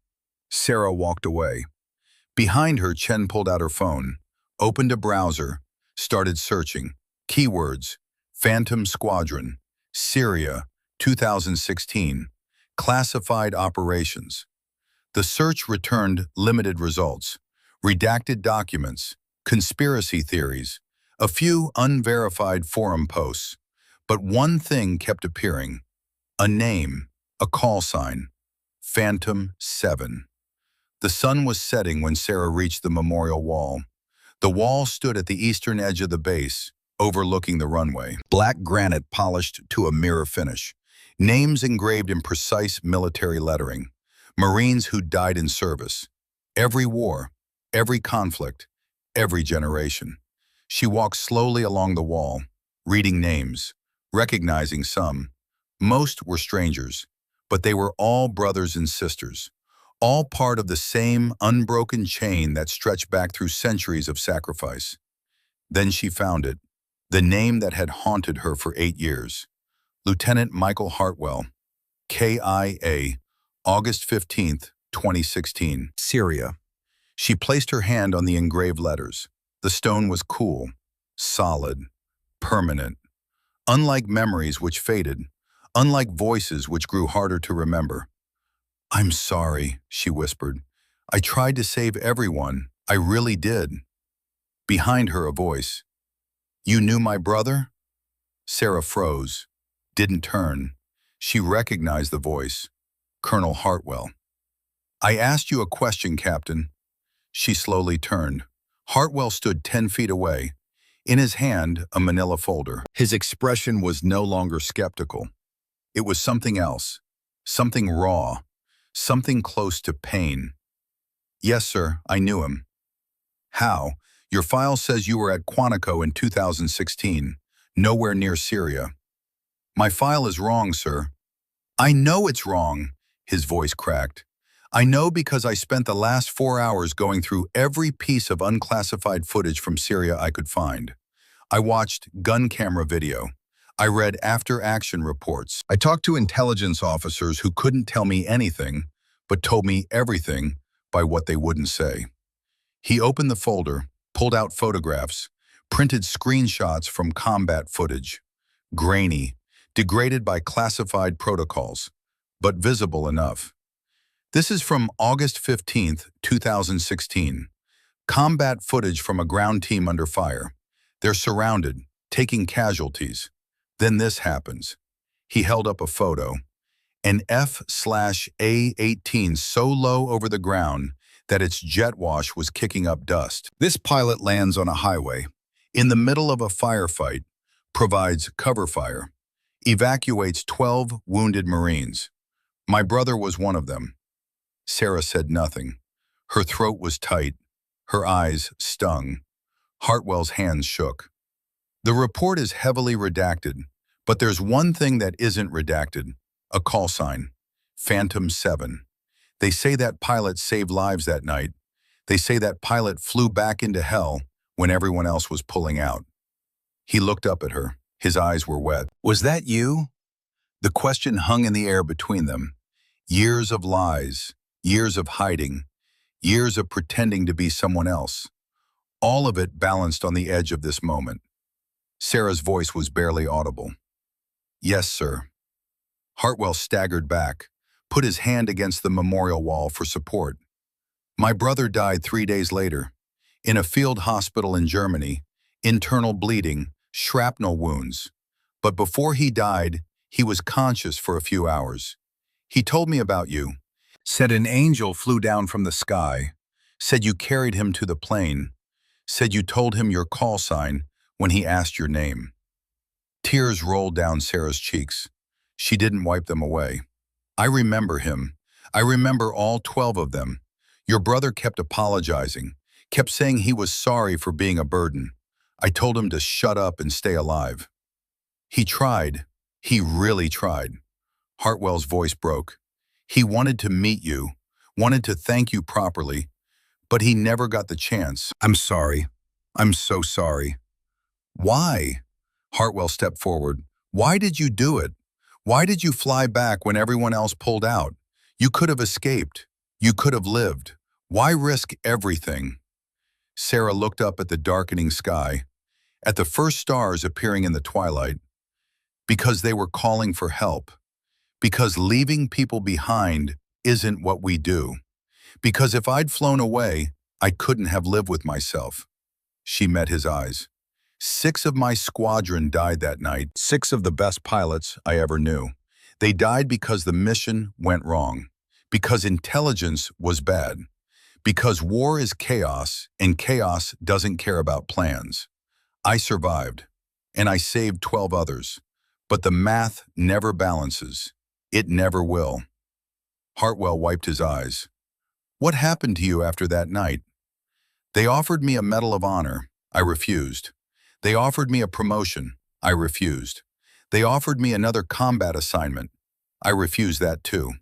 Sarah walked away. Behind her, Chen pulled out her phone, opened a browser, started searching. Keywords: Phantom Squadron, Syria, 2016, classified operations. The search returned limited results: redacted documents, conspiracy theories, a few unverified forum posts. But one thing kept appearing: a name, a call sign: Phantom 7. The sun was setting when Sarah reached the memorial wall. The wall stood at the eastern edge of the base, overlooking the runway. Black granite polished to a mirror finish. Names engraved in precise military lettering. Marines who died in service. Every war, every conflict, every generation. She walked slowly along the wall, reading names, recognizing some. Most were strangers, but they were all brothers and sisters, all part of the same unbroken chain that stretched back through centuries of sacrifice. Then she found it, the name that had haunted her for 8 years. Lieutenant Michael Hartwell, KIA, August 15th, 2016, Syria. She placed her hand on the engraved letters. The stone was cool, solid, permanent. Unlike memories which faded, unlike voices which grew harder to remember. I'm sorry, she whispered. I tried to save everyone. I really did. Behind her, a voice. You knew my brother? Sarah froze, didn't turn. She recognized the voice. Colonel Hartwell. I asked you a question, Captain. She slowly turned. Hartwell stood 10 feet away. In his hand, a manila folder. His expression was no longer skeptical. It was something else, something raw, something close to pain. Yes, sir, I knew him. How? Your file says you were at Quantico in 2016, nowhere near Syria. My file is wrong, sir. I know it's wrong, his voice cracked. I know because I spent the last 4 hours going through every piece of unclassified footage from Syria I could find. I watched gun camera video. I read after-action reports. I talked to intelligence officers who couldn't tell me anything, but told me everything by what they wouldn't say. He opened the folder, pulled out photographs, printed screenshots from combat footage. Grainy, degraded by classified protocols, but visible enough. This is from August 15th, 2016. Combat footage from a ground team under fire. They're surrounded, taking casualties. Then this happens. He held up a photo. An F/A-18 so low over the ground that its jet wash was kicking up dust. This pilot lands on a highway, in the middle of a firefight, provides cover fire, evacuates 12 wounded Marines. My brother was one of them. Sarah said nothing. Her throat was tight. Her eyes stung. Hartwell's hands shook. The report is heavily redacted, but there's one thing that isn't redacted. A call sign. Phantom 7. They say that pilot saved lives that night. They say that pilot flew back into hell when everyone else was pulling out. He looked up at her. His eyes were wet. Was that you? The question hung in the air between them. Years of lies, years of hiding, years of pretending to be someone else. All of it balanced on the edge of this moment. Sarah's voice was barely audible. Yes, sir. Hartwell staggered back, put his hand against the memorial wall for support. My brother died 3 days later, in a field hospital in Germany, internal bleeding, shrapnel wounds. But before he died, he was conscious for a few hours. He told me about you. Said an angel flew down from the sky. Said you carried him to the plane. Said you told him your call sign when he asked your name. Tears rolled down Sarah's cheeks. She didn't wipe them away. I remember him. I remember all 12 of them. Your brother kept apologizing, kept saying he was sorry for being a burden. I told him to shut up and stay alive. He tried. He really tried. Hartwell's voice broke. He wanted to meet you, wanted to thank you properly, but he never got the chance. I'm sorry. I'm so sorry. Why? Hartwell stepped forward. Why did you do it? Why did you fly back when everyone else pulled out? You could have escaped. You could have lived. Why risk everything? Sarah looked up at the darkening sky, at the first stars appearing in the twilight, because they were calling for help. Because leaving people behind isn't what we do. Because if I'd flown away, I couldn't have lived with myself. She met his eyes. 6 of my squadron died that night, 6 of the best pilots I ever knew. They died because the mission went wrong, because intelligence was bad, because war is chaos and chaos doesn't care about plans. I survived, and I saved 12 others, but the math never balances. It never will. Hartwell wiped his eyes. What happened to you after that night? They offered me a Medal of Honor. I refused. They offered me a promotion. I refused. They offered me another combat assignment. I refused that too.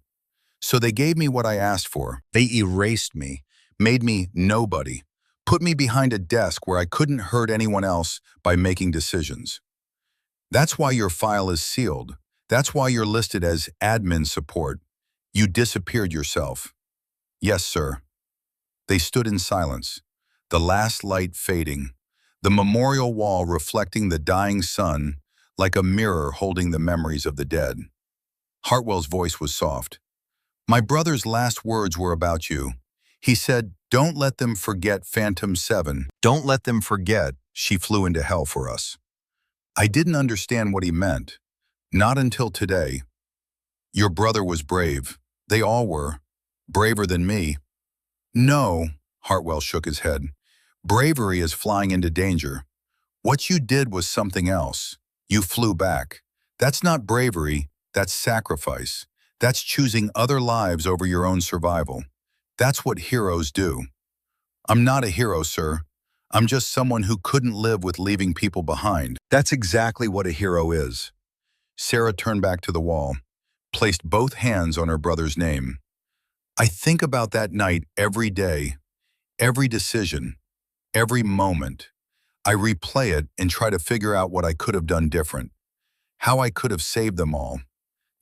So they gave me what I asked for. They erased me, made me nobody, put me behind a desk where I couldn't hurt anyone else by making decisions. That's why your file is sealed. That's why you're listed as admin support. You disappeared yourself. Yes, sir. They stood in silence, the last light fading, the memorial wall reflecting the dying sun like a mirror holding the memories of the dead. Hartwell's voice was soft. My brother's last words were about you. He said, don't let them forget Phantom 7. Don't let them forget she flew into hell for us. I didn't understand what he meant. Not until today. Your brother was brave. They all were. Braver than me. No, Hartwell shook his head. Bravery is flying into danger. What you did was something else. You flew back. That's not bravery, that's sacrifice. That's choosing other lives over your own survival. That's what heroes do. I'm not a hero, sir. I'm just someone who couldn't live with leaving people behind. That's exactly what a hero is. Sarah turned back to the wall, placed both hands on her brother's name. I think about that night every day, every decision, every moment. I replay it and try to figure out what I could have done different, how I could have saved them all.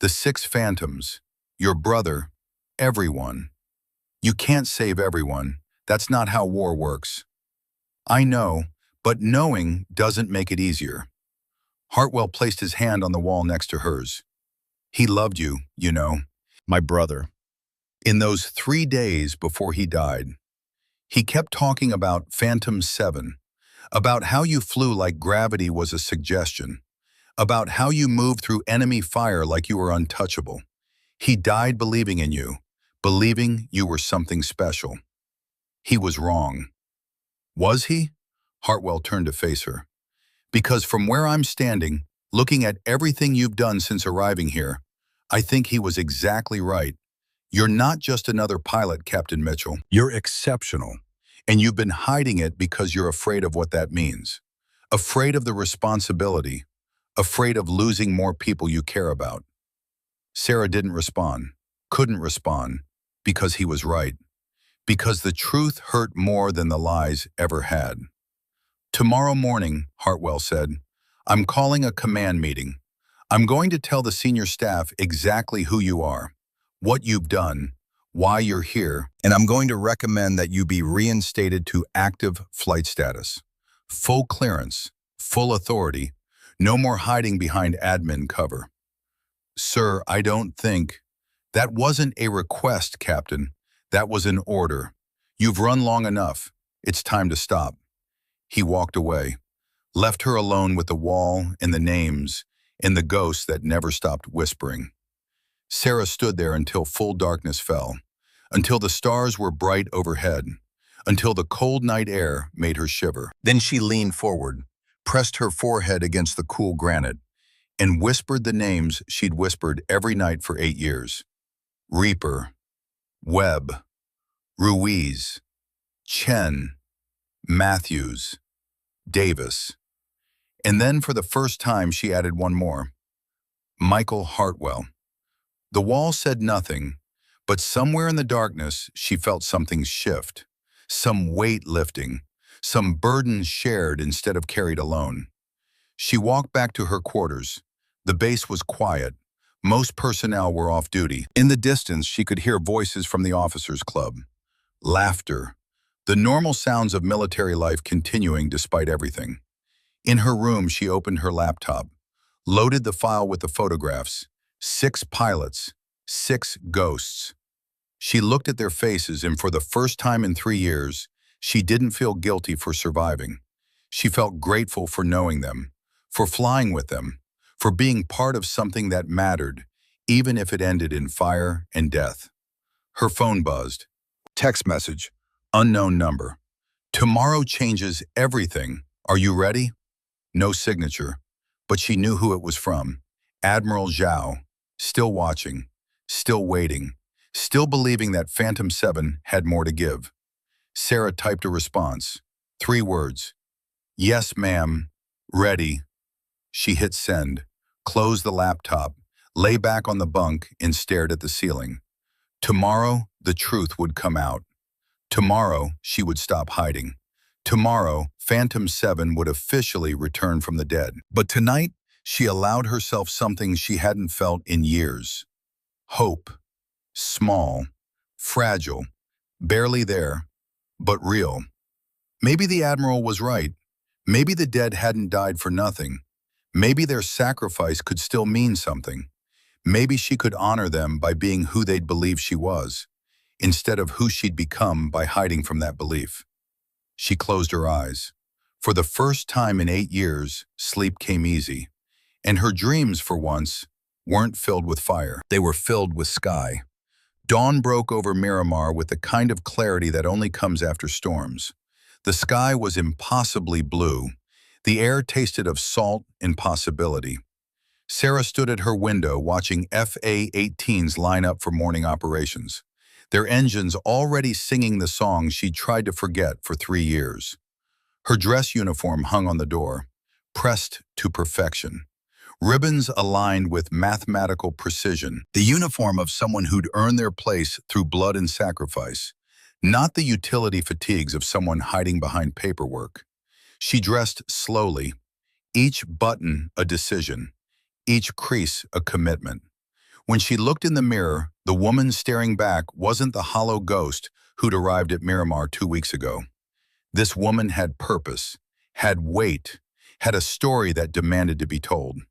The 6 phantoms, your brother, everyone. You can't save everyone. That's not how war works. I know, but knowing doesn't make it easier. Hartwell placed his hand on the wall next to hers. He loved you, you know, my brother. In those 3 days before he died, he kept talking about Phantom 7, about how you flew like gravity was a suggestion, about how you moved through enemy fire like you were untouchable. He died believing in you, believing you were something special. He was wrong. Was he? Hartwell turned to face her. Because from where I'm standing, looking at everything you've done since arriving here, I think he was exactly right. You're not just another pilot, Captain Mitchell. You're exceptional. And you've been hiding it because you're afraid of what that means. Afraid of the responsibility. Afraid of losing more people you care about. Sarah didn't respond, couldn't respond, because he was right. Because the truth hurt more than the lies ever had. Tomorrow morning, Hartwell said, I'm calling a command meeting. I'm going to tell the senior staff exactly who you are, what you've done, why you're here, and I'm going to recommend that you be reinstated to active flight status. Full clearance, full authority, no more hiding behind admin cover. Sir, I don't think. That wasn't a request, Captain. That was an order. You've run long enough. It's time to stop. He walked away, left her alone with the wall and the names and the ghosts that never stopped whispering. Sarah stood there until full darkness fell, until the stars were bright overhead, until the cold night air made her shiver. Then she leaned forward, pressed her forehead against the cool granite, and whispered the names she'd whispered every night for 8 years. Reaper, Webb, Ruiz, Chen, Matthews, Davis. And then for the first time she added one more. Michael Hartwell. The wall said nothing, but somewhere in the darkness she felt something shift, some weight lifting, some burden shared instead of carried alone. She walked back to her quarters. The base was quiet. Most personnel were off duty. In the distance, she could hear voices from the officers' club. Laughter. The normal sounds of military life continuing despite everything. In her room, she opened her laptop, loaded the file with the photographs. 6 pilots, 6 ghosts. She looked at their faces, and for the first time in 3 years, she didn't feel guilty for surviving. She felt grateful for knowing them, for flying with them, for being part of something that mattered, even if it ended in fire and death. Her phone buzzed. Text message. Unknown number. Tomorrow changes everything. Are you ready? No signature, but she knew who it was from. Admiral Zhao, still watching, still waiting, still believing that Phantom 7 had more to give. Sarah typed a response. 3 words. Yes, ma'am. Ready. She hit send, closed the laptop, lay back on the bunk, and stared at the ceiling. Tomorrow, the truth would come out. Tomorrow, she would stop hiding. Tomorrow, Phantom 7 would officially return from the dead. But tonight, she allowed herself something she hadn't felt in years. Hope. Small, fragile, barely there, but real. Maybe the Admiral was right. Maybe the dead hadn't died for nothing. Maybe their sacrifice could still mean something. Maybe she could honor them by being who they'd believe she was, instead of who she'd become by hiding from that belief. She closed her eyes. For the first time in 8 years, sleep came easy. And her dreams, for once, weren't filled with fire. They were filled with sky. Dawn broke over Miramar with the kind of clarity that only comes after storms. The sky was impossibly blue. The air tasted of salt and possibility. Sarah stood at her window watching FA-18s line up for morning operations, their engines already singing the song she'd tried to forget for 3 years. Her dress uniform hung on the door, pressed to perfection. Ribbons aligned with mathematical precision, the uniform of someone who'd earned their place through blood and sacrifice, not the utility fatigues of someone hiding behind paperwork. She dressed slowly, each button a decision, each crease a commitment. When she looked in the mirror, the woman staring back wasn't the hollow ghost who'd arrived at Miramar 2 weeks ago. This woman had purpose, had weight, had a story that demanded to be told.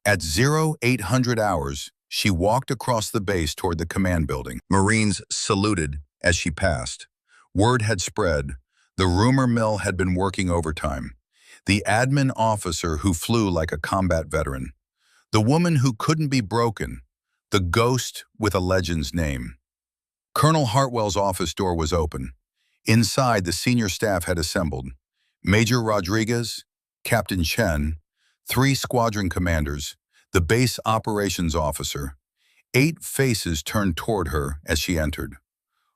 At 0800 hours, she walked across the base toward the command building. Marines saluted as she passed. Word had spread. The rumor mill had been working overtime. The admin officer who flew like a combat veteran. The woman who couldn't be broken. The ghost with a legend's name. Colonel Hartwell's office door was open. Inside, the senior staff had assembled. Major Rodriguez, Captain Chen, 3 squadron commanders, the base operations officer. 8 faces turned toward her as she entered.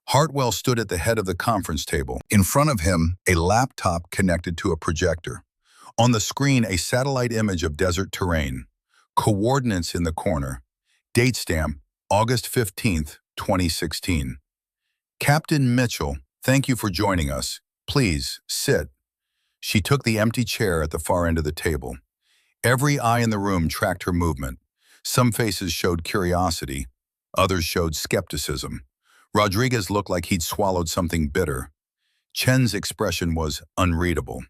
Hartwell stood at the head of the conference table. In front of him, a laptop connected to a projector. On the screen, a satellite image of desert terrain. Coordinates in the corner. Date stamp, August 15th, 2016. Captain Mitchell, thank you for joining us. Please, sit. She took the empty chair at the far end of the table. Every eye in the room tracked her movement. Some faces showed curiosity. Others showed skepticism. Rodriguez looked like he'd swallowed something bitter. Chen's expression was unreadable.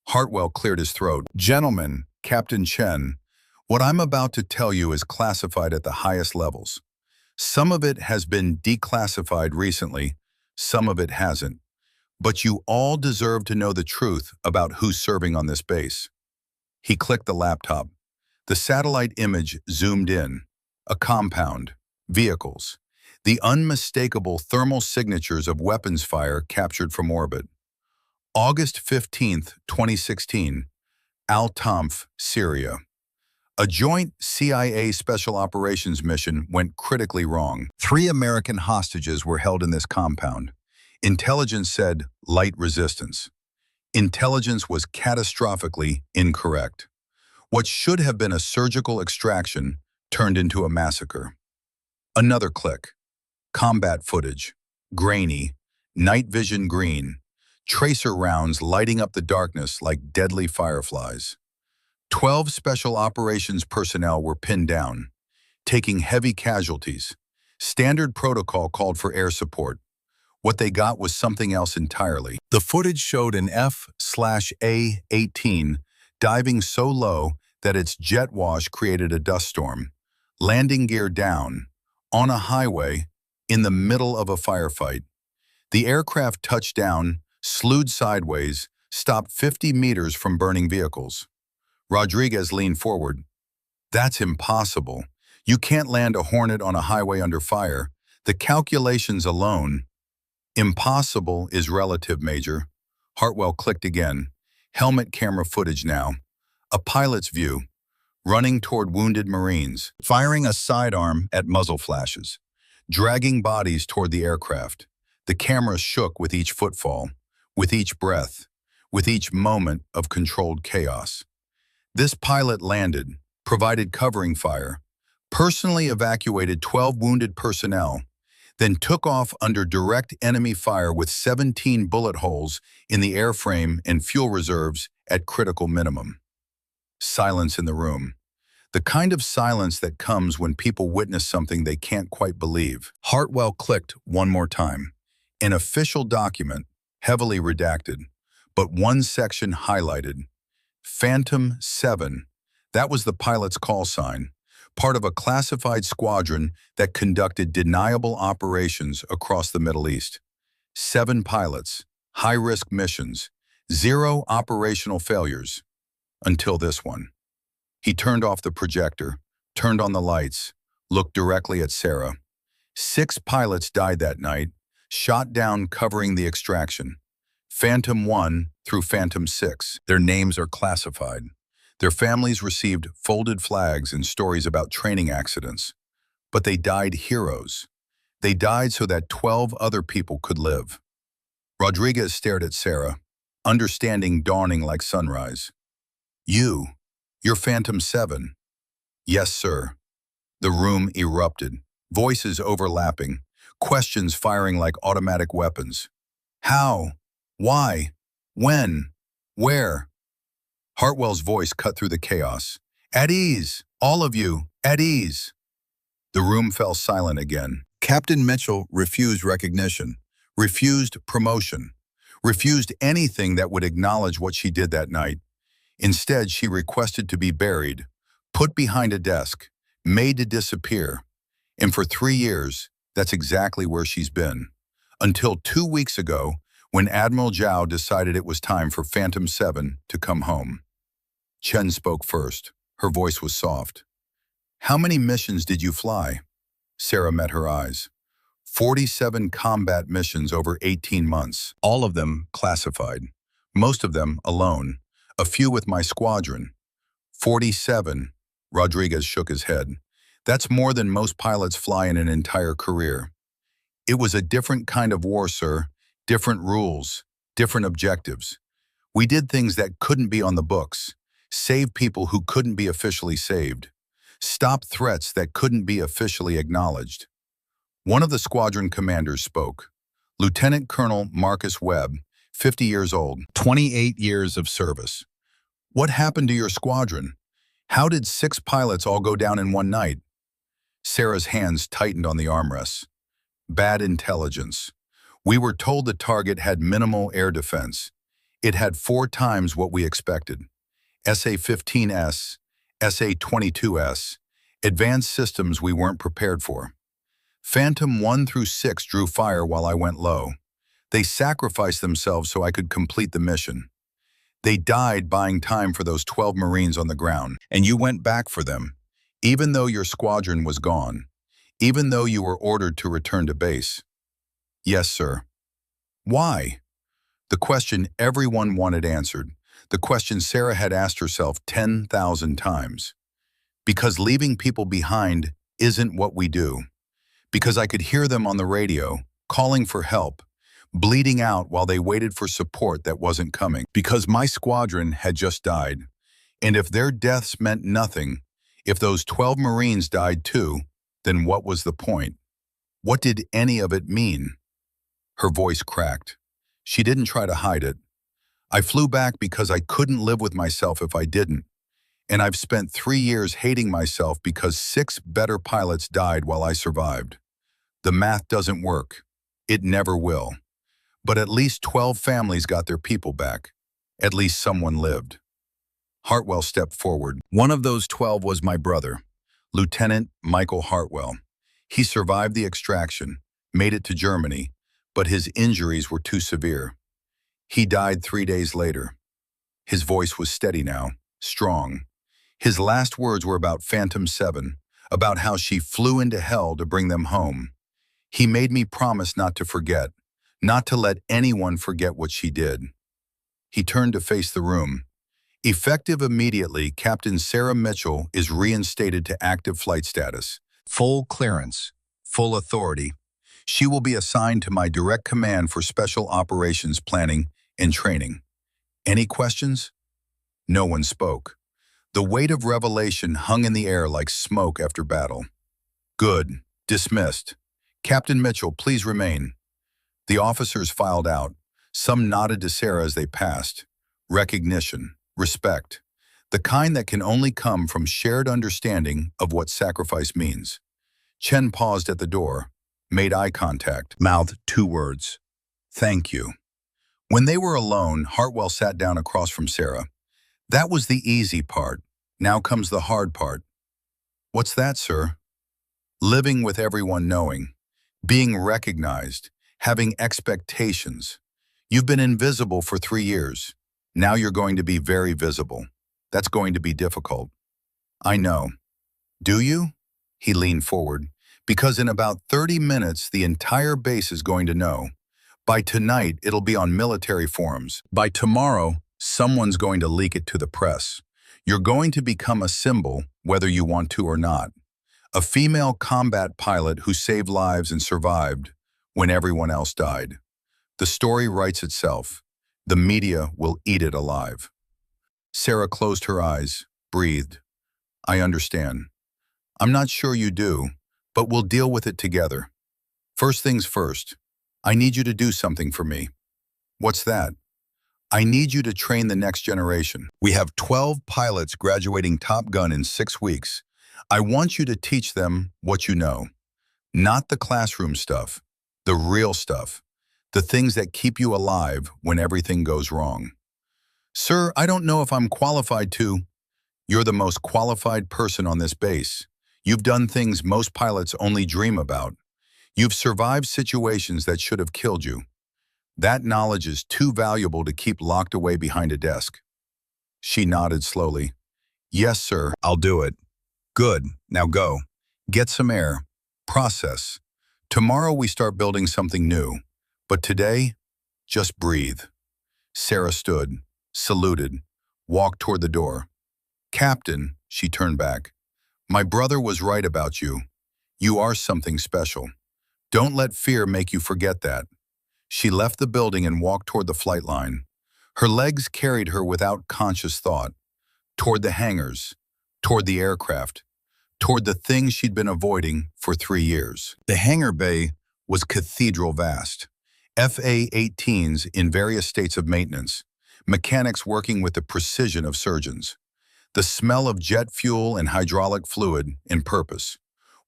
Hartwell cleared his throat. Gentlemen, Captain Chen, what I'm about to tell you is classified at the highest levels. Some of it has been declassified recently, some of it hasn't. But you all deserve to know the truth about who's serving on this base. He clicked the laptop. The satellite image zoomed in. A compound, vehicles, the unmistakable thermal signatures of weapons fire captured from orbit. August 15th, 2016, Al-Tanf, Syria. A joint CIA Special Operations mission went critically wrong. 3 American hostages were held in this compound. Intelligence said light resistance. Intelligence was catastrophically incorrect. What should have been a surgical extraction turned into a massacre. Another click. Combat footage. Grainy. Night vision green. Tracer rounds lighting up the darkness like deadly fireflies. 12 special operations personnel were pinned down, taking heavy casualties. Standard protocol called for air support. What they got was something else entirely. The footage showed an F/A-18 diving so low that its jet wash created a dust storm, landing gear down, on a highway, in the middle of a firefight. The aircraft touched down, slewed sideways, stopped 50 meters from burning vehicles. Rodriguez leaned forward. That's impossible. You can't land a Hornet on a highway under fire. The calculations alone. Impossible is relative, Major. Hartwell clicked again. Helmet camera footage now. A pilot's view. Running toward wounded Marines. Firing a sidearm at muzzle flashes. Dragging bodies toward the aircraft. The camera shook with each footfall, with each breath, with each moment of controlled chaos. This pilot landed, provided covering fire, personally evacuated 12 wounded personnel, then took off under direct enemy fire with 17 bullet holes in the airframe and fuel reserves at critical minimum. Silence in the room. The kind of silence that comes when people witness something they can't quite believe. Hartwell clicked one more time. An official document, heavily redacted, but one section highlighted. Phantom 7. That was the pilot's call sign, part of a classified squadron that conducted deniable operations across the Middle East. 7 pilots, high-risk missions, 0 operational failures, until this one. He turned off the projector, turned on the lights, looked directly at Sarah. 6 pilots died that night, shot down covering the extraction. Phantom 1 through Phantom 6. Their names are classified. Their families received folded flags and stories about training accidents. But they died heroes. They died so that 12 other people could live. Rodriguez stared at Sarah, understanding dawning like sunrise. You're Phantom 7. Yes, sir. The room erupted, voices overlapping, questions firing like automatic weapons. How? Why? When? Where? Hartwell's voice cut through the chaos. At ease! All of you, at ease! The room fell silent again. Captain Mitchell refused recognition, refused promotion, refused anything that would acknowledge what she did that night. Instead, she requested to be buried, put behind a desk, made to disappear. And for 3 years, that's exactly where she's been. Until 2 weeks ago, when Admiral Zhao decided it was time for Phantom 7 to come home. Chen spoke first. Her voice was soft. How many missions did you fly? Sarah met her eyes. 47 combat missions over 18 months, all of them classified. Most of them alone, a few with my squadron. 47, Rodriguez shook his head. That's more than most pilots fly in an entire career. It was a different kind of war, sir. Different rules, different objectives. We did things that couldn't be on the books, save people who couldn't be officially saved, stop threats that couldn't be officially acknowledged. One of the squadron commanders spoke. Lieutenant Colonel Marcus Webb, 50 years old, 28 years of service. What happened to your squadron? How did 6 pilots all go down in one night? Sarah's hands tightened on the armrests. Bad intelligence. We were told the target had minimal air defense. It had 4 times what we expected. SA-15S, SA-22S, advanced systems we weren't prepared for. Phantom 1 through 6 drew fire while I went low. They sacrificed themselves so I could complete the mission. They died buying time for those 12 Marines on the ground, and you went back for them, even though your squadron was gone, even though you were ordered to return to base. Yes, sir. Why? The question everyone wanted answered, the question Sarah had asked herself 10,000 times. Because leaving people behind isn't what we do. Because I could hear them on the radio, calling for help, bleeding out while they waited for support that wasn't coming. Because my squadron had just died. And if their deaths meant nothing, if those 12 Marines died too, then what was the point? What did any of it mean? Her voice cracked. She didn't try to hide it. I flew back because I couldn't live with myself if I didn't. And I've spent 3 years hating myself because 6 better pilots died while I survived. The math doesn't work. It never will. But at least 12 families got their people back. At least someone lived. Hartwell stepped forward. One of those 12 was my brother, Lieutenant Michael Hartwell. He survived the extraction, made it to Germany, but his injuries were too severe. He died 3 days later. His voice was steady now, strong. His last words were about Phantom 7, about how she flew into hell to bring them home. He made me promise not to forget, not to let anyone forget what she did. He turned to face the room. Effective immediately, Captain Sarah Mitchell is reinstated to active flight status. Full clearance, full authority. She will be assigned to my direct command for special operations planning and training. Any questions? No one spoke. The weight of revelation hung in the air like smoke after battle. Good. Dismissed. Captain Mitchell, please remain. The officers filed out. Some nodded to Sarah as they passed. Recognition. Respect. The kind that can only come from shared understanding of what sacrifice means. Chen paused at the door, made eye contact, mouthed 2 words. Thank you. When they were alone, Hartwell sat down across from Sarah. That was the easy part. Now comes the hard part. What's that, sir? Living with everyone knowing. Being recognized. Having expectations. You've been invisible for 3 years. Now you're going to be very visible. That's going to be difficult. I know. Do you? He leaned forward. Because in about 30 minutes, the entire base is going to know. By tonight, it'll be on military forums. By tomorrow, someone's going to leak it to the press. You're going to become a symbol, whether you want to or not. A female combat pilot who saved lives and survived when everyone else died. The story writes itself. The media will eat it alive. Sarah closed her eyes, breathed. I understand. I'm not sure you do, but we'll deal with it together. First things first, I need you to do something for me. What's that? I need you to train the next generation. We have 12 pilots graduating Top Gun in 6 weeks. I want you to teach them what you know. Not the classroom stuff, the real stuff. The things that keep you alive when everything goes wrong. Sir, I don't know if I'm qualified to. You're the most qualified person on this base. You've done things most pilots only dream about. You've survived situations that should have killed you. That knowledge is too valuable to keep locked away behind a desk. She nodded slowly. Yes, sir, I'll do it. Good, now go. Get some air. Process. Tomorrow we start building something new. But today, just breathe. Sarah stood, saluted, walked toward the door. Captain, she turned back. My brother was right about you. You are something special. Don't let fear make you forget that. She left the building and walked toward the flight line. Her legs carried her without conscious thought. Toward the hangars, toward the aircraft, toward the things she'd been avoiding for 3 years. The hangar bay was cathedral vast. FA-18s in various states of maintenance, mechanics working with the precision of surgeons. The smell of jet fuel and hydraulic fluid in purpose.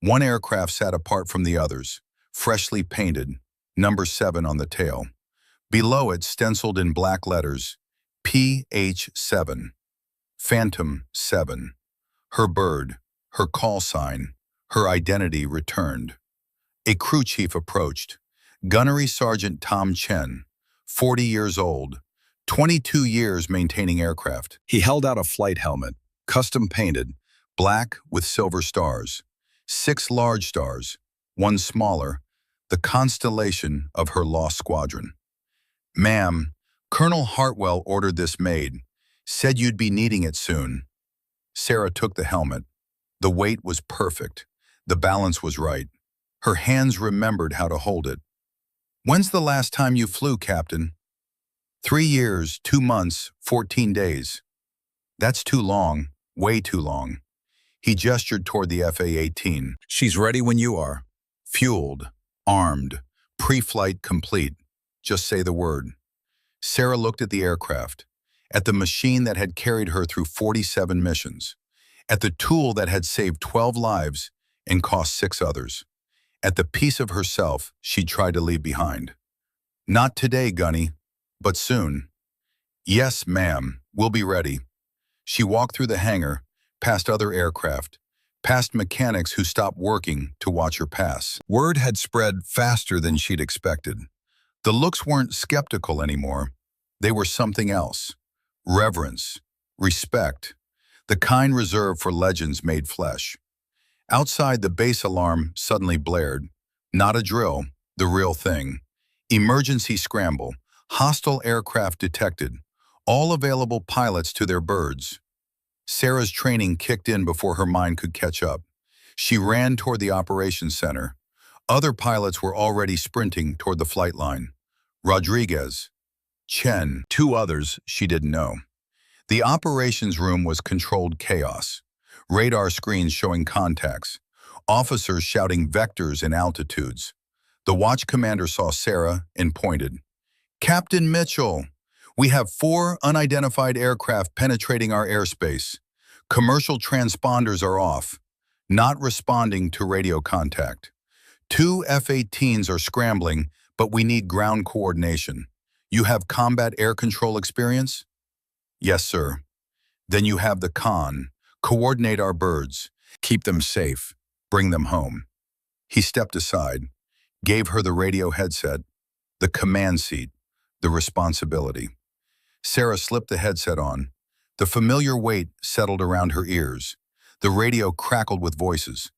One aircraft sat apart from the others, freshly painted, number 7 on the tail. Below it, stenciled in black letters, PH7, Phantom 7. Her bird, her call sign, her identity returned. A crew chief approached. Gunnery Sergeant Tom Chen, 40 years old, 22 years maintaining aircraft. He held out a flight helmet, custom painted, black with silver stars. 6 large stars, 1 smaller, the constellation of her lost squadron. Ma'am, Colonel Hartwell ordered this made. Said you'd be needing it soon. Sarah took the helmet. The weight was perfect. The balance was right. Her hands remembered how to hold it. When's the last time you flew, Captain? 3 years, 2 months, 14 days. That's too long, way too long. He gestured toward the FA-18. She's ready when you are. Fueled, armed, pre-flight complete. Just say the word. Sarah looked at the aircraft, at the machine that had carried her through 47 missions. at the tool that had saved 12 lives and cost 6 others, at the piece of herself she'd tried to leave behind. Not today, Gunny, but soon. Yes, ma'am, we'll be ready. She walked through the hangar, past other aircraft, past mechanics who stopped working to watch her pass. Word had spread faster than she'd expected. The looks weren't skeptical anymore. They were something else. Reverence, respect, the kind reserved for legends made flesh. Outside, the base alarm suddenly blared. Not a drill, the real thing. Emergency scramble, hostile aircraft detected, all available pilots to their birds. Sarah's training kicked in before her mind could catch up. She ran toward the operations center. Other pilots were already sprinting toward the flight line. Rodriguez, Chen, 2 others she didn't know. The operations room was controlled chaos. Radar screens showing contacts. Officers shouting vectors and altitudes. The watch commander saw Sarah and pointed. Captain Mitchell, we have 4 unidentified aircraft penetrating our airspace. Commercial transponders are off, not responding to radio contact. 2 F-18s are scrambling, but we need ground coordination. You have combat air control experience? Yes, sir. Then you have the con. Coordinate our birds. Keep them safe. Bring them home. He stepped aside, gave her the radio headset, the command seat, the responsibility. Sarah slipped the headset on. The familiar weight settled around her ears. The radio crackled with voices.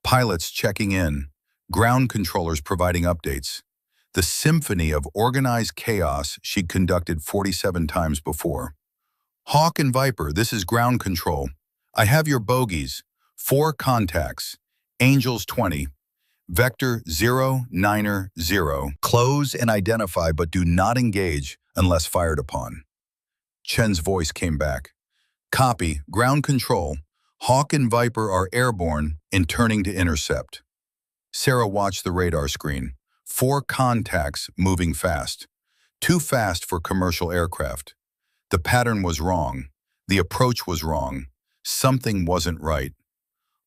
Pilots checking in. Ground controllers providing updates. The symphony of organized chaos she'd conducted 47 times before. Hawk and Viper, this is ground control. I have your bogies. 4 contacts. Angels 20. Vector 090. Close and identify, but do not engage unless fired upon. Chen's voice came back. Copy, ground control. Hawk and Viper are airborne and turning to intercept. Sarah watched the radar screen. 4 contacts moving fast. Too fast for commercial aircraft. The pattern was wrong. The approach was wrong. Something wasn't right.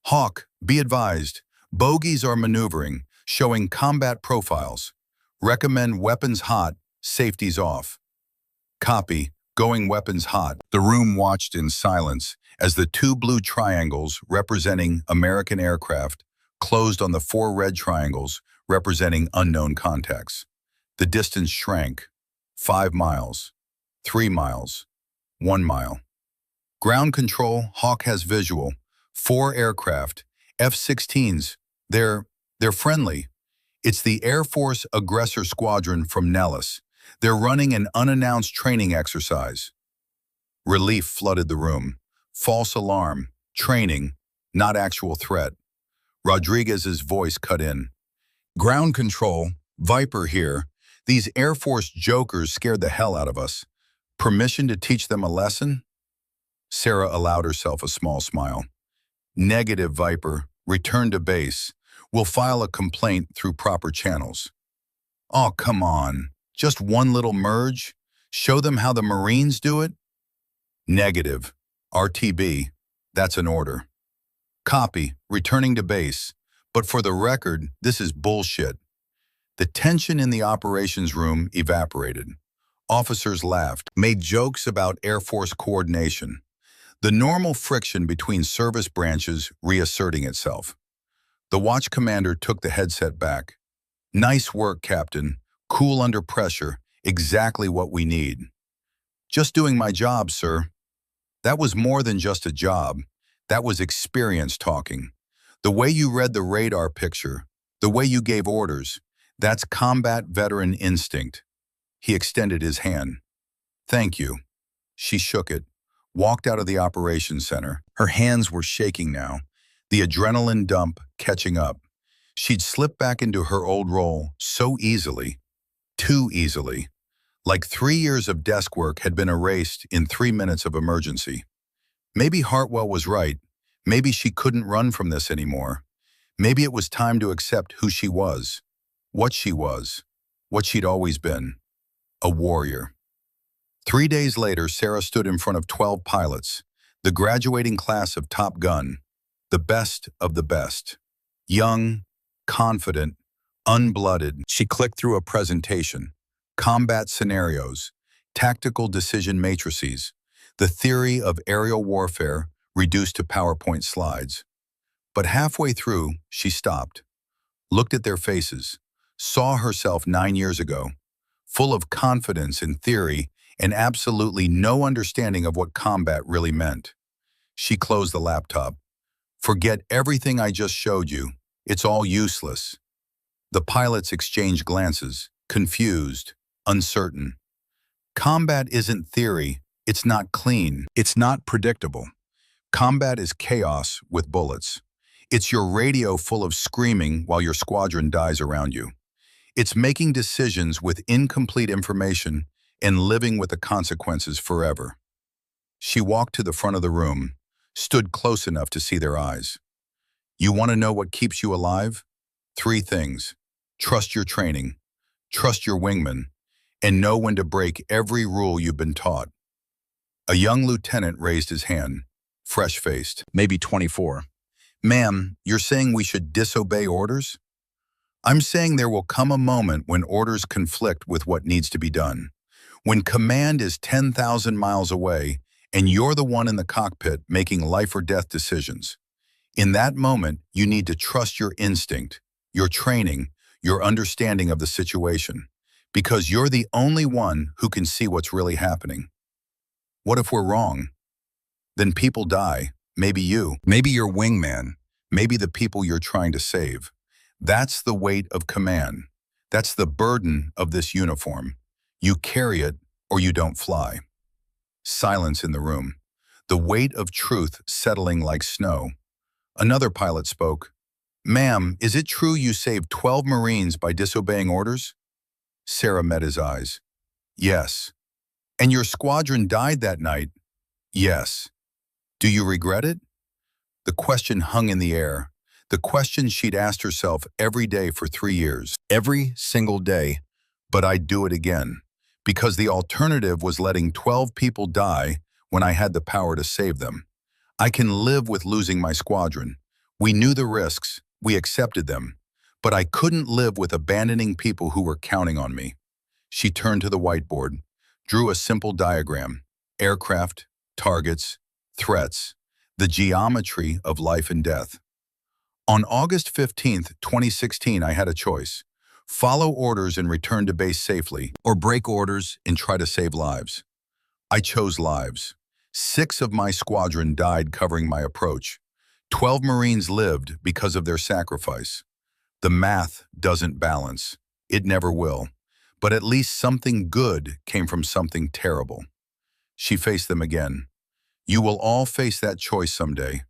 Hawk, be advised. Bogies are maneuvering, showing combat profiles. Recommend weapons hot, safeties off. Copy, going weapons hot. The room watched in silence as the 2 blue triangles representing American aircraft closed on the 4 red triangles representing unknown contacts. The distance shrank. 5 miles. 3 miles. 1 mile. Ground control, Hawk has visual. 4 aircraft, F-16s. They're friendly. It's the Air Force Aggressor Squadron from Nellis. They're running an unannounced training exercise. Relief flooded the room. False alarm. Training, not actual threat. Rodriguez's voice cut in. Ground control, Viper here. These Air Force jokers scared the hell out of us. Permission to teach them a lesson? Sarah allowed herself a small smile. Negative, Viper. Return to base. We'll file a complaint through proper channels. Oh, come on. Just one little merge? Show them how the Marines do it? Negative. RTB. That's an order. Copy. Returning to base. But for the record, this is bullshit. The tension in the operations room evaporated. Officers laughed, made jokes about Air Force coordination. The normal friction between service branches reasserting itself. The watch commander took the headset back. Nice work, Captain. Cool under pressure. Exactly what we need. Just doing my job, sir. That was more than just a job. That was experience talking. The way you read the radar picture, the way you gave orders, that's combat veteran instinct. He extended his hand. Thank you. She shook it, walked out of the operations center. Her hands were shaking now, the adrenaline dump catching up. She'd slipped back into her old role so easily, too easily, like 3 years of desk work had been erased in 3 minutes of emergency. Maybe Hartwell was right. Maybe she couldn't run from this anymore. Maybe it was time to accept who she was, what she'd always been, a warrior. 3 days later, Sarah stood in front of 12 pilots. The graduating class of Top Gun, the best of the best. Young, confident, unblooded. She clicked through a presentation, combat scenarios, tactical decision matrices, the theory of aerial warfare reduced to PowerPoint slides. But halfway through, she stopped, looked at their faces, saw herself 9 years ago, full of confidence in theory and absolutely no understanding of what combat really meant. She closed the laptop. Forget everything I just showed you. It's all useless. The pilots exchanged glances, confused, uncertain. Combat isn't theory. It's not clean. It's not predictable. Combat is chaos with bullets. It's your radio full of screaming while your squadron dies around you. It's making decisions with incomplete information and living with the consequences forever. She walked to the front of the room, stood close enough to see their eyes. You want to know what keeps you alive? 3 things. Trust your training, trust your wingman, and know when to break every rule you've been taught. A young lieutenant raised his hand, fresh-faced, maybe 24. Ma'am, you're saying we should disobey orders? I'm saying there will come a moment when orders conflict with what needs to be done. When command is 10,000 miles away and you're the one in the cockpit making life or death decisions. In that moment, you need to trust your instinct, your training, your understanding of the situation, because you're the only one who can see what's really happening. What if we're wrong? Then people die, maybe you, maybe your wingman, maybe the people you're trying to save. That's the weight of command. That's the burden of this uniform. You carry it or you don't fly. Silence in the room, the weight of truth settling like snow. Another pilot spoke. Ma'am, is it true you saved 12 Marines by disobeying orders? Sarah met his eyes. Yes. And your squadron died that night? Yes. Do you regret it? The question hung in the air. The question she'd asked herself every day for 3 years. Every single day. But I'd do it again. Because the alternative was letting 12 people die when I had the power to save them. I can live with losing my squadron. We knew the risks. We accepted them. But I couldn't live with abandoning people who were counting on me. She turned to the whiteboard, drew a simple diagram. Aircraft, targets, threats, the geometry of life and death. On August 15, 2016, I had a choice. Follow orders and return to base safely, or break orders and try to save lives. I chose lives. 6 of my squadron died covering my approach. 12 Marines lived because of their sacrifice. The math doesn't balance. It never will. But at least something good came from something terrible. She faced them again. You will all face that choice someday.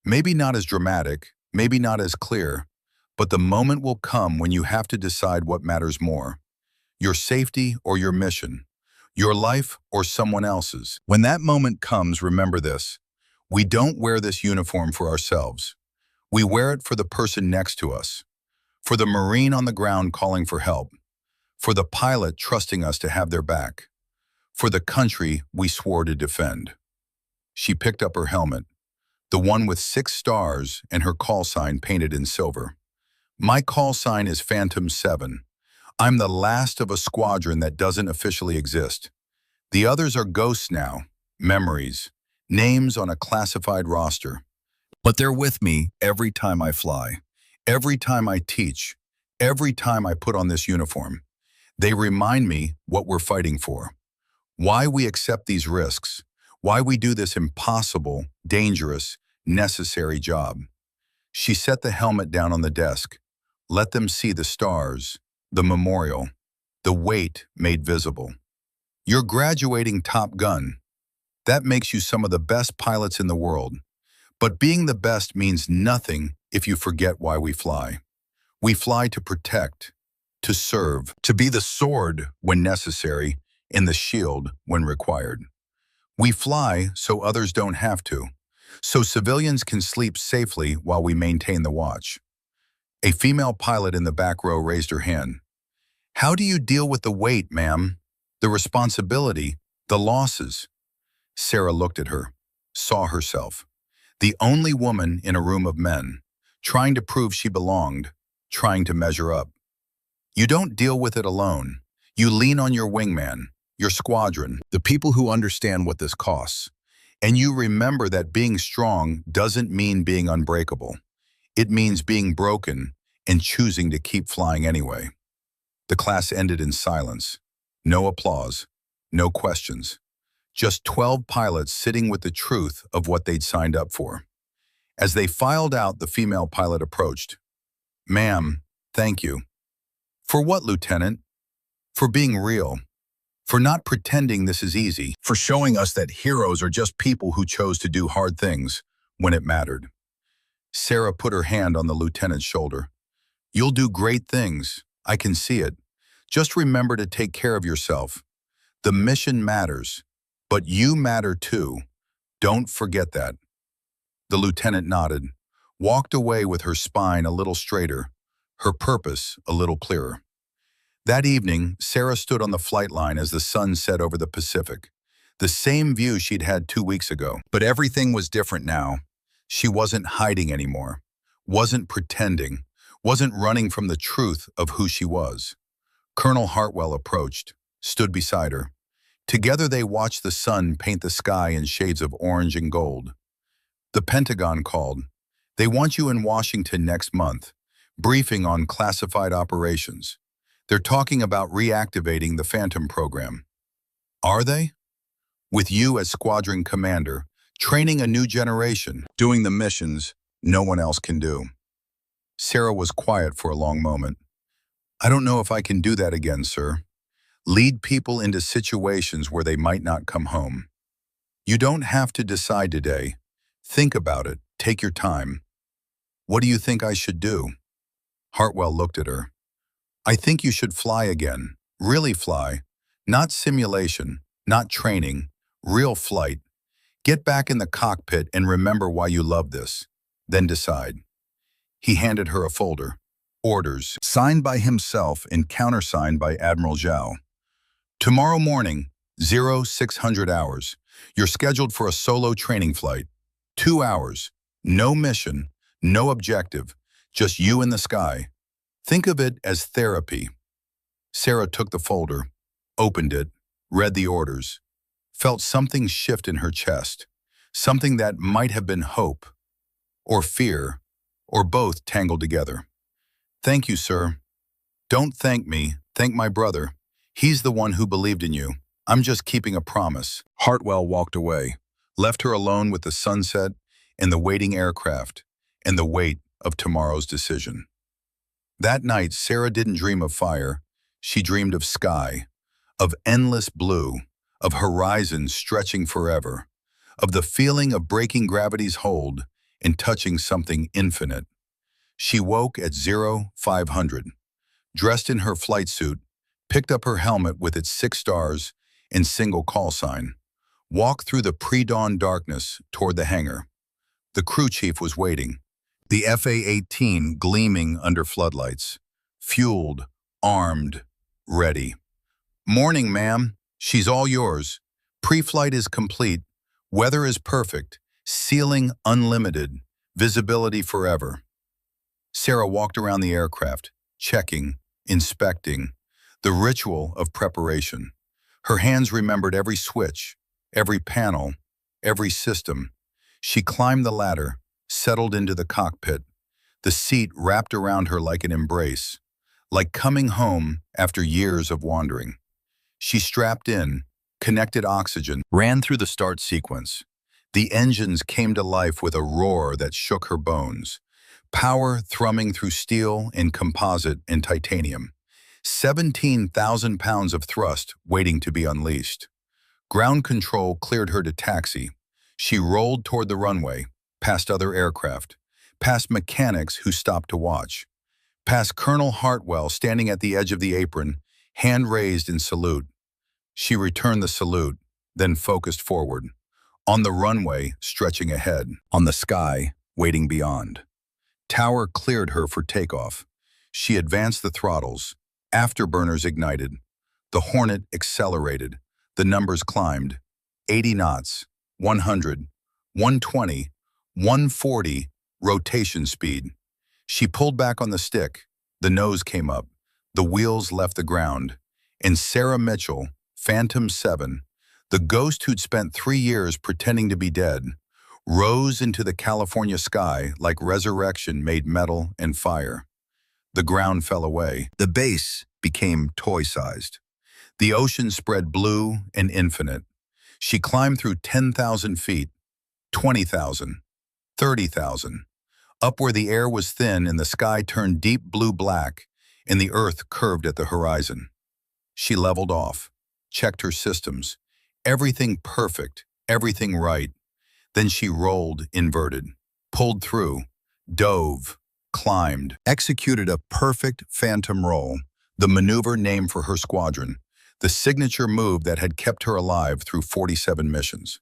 Maybe not as dramatic, maybe not as clear, but the moment will come when you have to decide what matters more. Your safety or your mission. Your life or someone else's. When that moment comes, remember this. We don't wear this uniform for ourselves. We wear it for the person next to us. For the Marine on the ground calling for help. For the pilot trusting us to have their back. For the country we swore to defend. She picked up her helmet, the one with 6 stars and her call sign painted in silver. My call sign is Phantom 7. I'm the last of a squadron that doesn't officially exist. The others are ghosts now, memories, names on a classified roster. But they're with me every time I fly, every time I teach, every time I put on this uniform. They remind me what we're fighting for, why we accept these risks, why we do this impossible, dangerous, necessary job. She set the helmet down on the desk. Let them see the stars, the memorial, the weight made visible. You're graduating Top Gun. That makes you some of the best pilots in the world. But being the best means nothing if you forget why we fly. We fly to protect, to serve, to be the sword when necessary and the shield when required. We fly so others don't have to, so civilians can sleep safely while we maintain the watch. A female pilot in the back row raised her hand. How do you deal with the weight, ma'am? The responsibility, the losses? Sarah looked at her, saw herself. The only woman in a room of men, trying to prove she belonged, trying to measure up. You don't deal with it alone. You lean on your wingman, your squadron, the people who understand what this costs. And you remember that being strong doesn't mean being unbreakable. It means being broken and choosing to keep flying anyway. The class ended in silence. No applause, no questions. Just 12 pilots sitting with the truth of what they'd signed up for. As they filed out, the female pilot approached. "Ma'am, thank you." "For what, Lieutenant?" "For being real. For not pretending this is easy. For showing us that heroes are just people who chose to do hard things when it mattered." Sarah put her hand on the lieutenant's shoulder. "You'll do great things. I can see it. Just remember to take care of yourself. The mission matters, but you matter too. Don't forget that." The lieutenant nodded, walked away with her spine a little straighter, her purpose a little clearer. That evening, Sarah stood on the flight line as the sun set over the Pacific. The same view she'd had 2 weeks ago. But everything was different now. She wasn't hiding anymore, wasn't pretending, wasn't running from the truth of who she was. Colonel Hartwell approached, stood beside her. Together they watched the sun paint the sky in shades of orange and gold. The Pentagon called. "They want you in Washington next month, briefing on classified operations. They're talking about reactivating the Phantom program." "Are they?" "With you as squadron commander, training a new generation, doing the missions no one else can do." Sarah was quiet for a long moment. "I don't know if I can do that again, sir. Lead people into situations where they might not come home." "You don't have to decide today. Think about it. Take your time." "What do you think I should do?" Hartwell looked at her. "I think you should fly again. Really fly. Not simulation, not training. Real flight. Get back in the cockpit and remember why you love this. Then decide." He handed her a folder. Orders, signed by himself and countersigned by Admiral Zhao. "Tomorrow morning, 0600 hours. You're scheduled for a solo training flight. 2 hours. No mission, no objective. Just you in the sky. Think of it as therapy." Sarah took the folder, opened it, read the orders, felt something shift in her chest, something that might have been hope, or fear, or both tangled together. "Thank you, sir." "Don't thank me, thank my brother. He's the one who believed in you. I'm just keeping a promise." Hartwell walked away, left her alone with the sunset and the waiting aircraft and the weight of tomorrow's decision. That night, Sarah didn't dream of fire. She dreamed of sky, of endless blue, of horizons stretching forever, of the feeling of breaking gravity's hold and touching something infinite. She woke at 0500, dressed in her flight suit, picked up her helmet with its 6 stars and single call sign, walked through the pre-dawn darkness toward the hangar. The crew chief was waiting. The FA-18 gleaming under floodlights, fueled, armed, ready. "Morning, ma'am. She's all yours. Pre-flight is complete. Weather is perfect. Ceiling unlimited. Visibility forever." Sarah walked around the aircraft, checking, inspecting, the ritual of preparation. Her hands remembered every switch, every panel, every system. She climbed the ladder, settled into the cockpit, the seat wrapped around her like an embrace, like coming home after years of wandering. She strapped in, connected oxygen, ran through the start sequence. The engines came to life with a roar that shook her bones, power thrumming through steel and composite and titanium. 17,000 pounds of thrust waiting to be unleashed. Ground control cleared her to taxi. She rolled toward the runway, past other aircraft, past mechanics who stopped to watch, past Colonel Hartwell standing at the edge of the apron, hand raised in salute. She returned the salute, then focused forward, on the runway stretching ahead, on the sky waiting beyond. Tower cleared her for takeoff. She advanced the throttles, afterburners ignited. The Hornet accelerated, the numbers climbed, 80 knots, 100, 120, 140 rotation speed. She pulled back on the stick. The nose came up. The wheels left the ground. And Sarah Mitchell, Phantom 7, the ghost who'd spent 3 years pretending to be dead, rose into the California sky like resurrection made metal and fire. The ground fell away. The base became toy-sized. The ocean spread blue and infinite. She climbed through 10,000 feet, 20,000, 30,000, up where the air was thin and the sky turned deep blue-black and the earth curved at the horizon. She leveled off, checked her systems, everything perfect, everything right. Then she rolled inverted, pulled through, dove, climbed, executed a perfect phantom roll, the maneuver named for her squadron, the signature move that had kept her alive through 47 missions.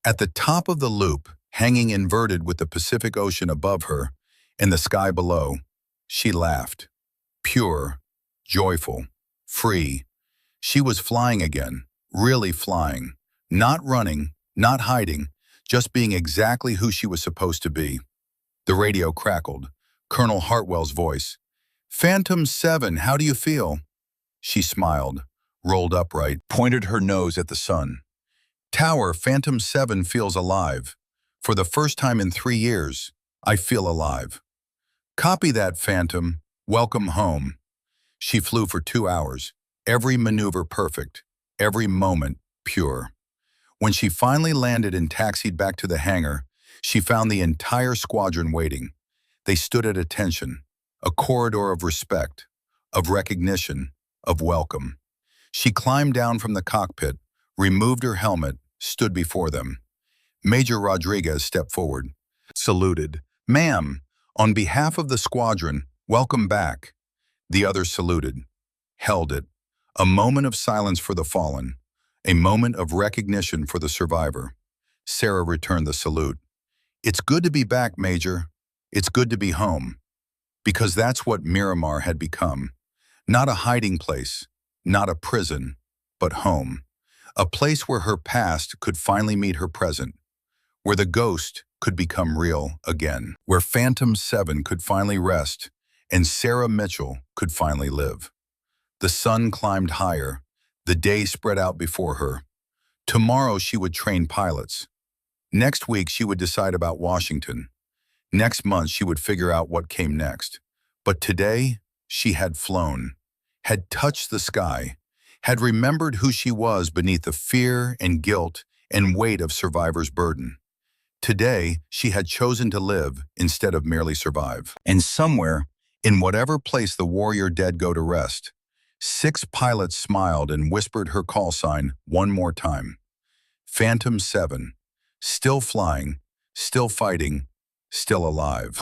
At the top of the loop, hanging inverted with the Pacific Ocean above her and the sky below, she laughed. Pure, joyful, free. She was flying again, really flying, not running, not hiding, just being exactly who she was supposed to be. The radio crackled. Colonel Hartwell's voice. "Phantom 7, how do you feel?" She smiled, rolled upright, pointed her nose at the sun. "Tower, Phantom 7 feels alive. For the first time in 3 years, I feel alive." "Copy that, Phantom. Welcome home." She flew for 2 hours, every maneuver perfect, every moment pure. When she finally landed and taxied back to the hangar, she found the entire squadron waiting. They stood at attention, a corridor of respect, of recognition, of welcome. She climbed down from the cockpit, removed her helmet, stood before them. Major Rodriguez stepped forward, saluted. "Ma'am, on behalf of the squadron, welcome back." The others saluted, held it. A moment of silence for the fallen, a moment of recognition for the survivor. Sarah returned the salute. "It's good to be back, Major. It's good to be home." Because that's what Miramar had become. Not a hiding place, not a prison, but home. A place where her past could finally meet her present, where the ghost could become real again, where Phantom 7 could finally rest, and Sarah Mitchell could finally live. The sun climbed higher, the day spread out before her. Tomorrow she would train pilots. Next week she would decide about Washington. Next month she would figure out what came next. But today she had flown, had touched the sky, had remembered who she was beneath the fear and guilt and weight of survivor's burden. Today she had chosen to live instead of merely survive. And somewhere, in whatever place the warrior dead go to rest, 6 pilots smiled and whispered her call sign one more time. Phantom 7, still flying, still fighting, still alive.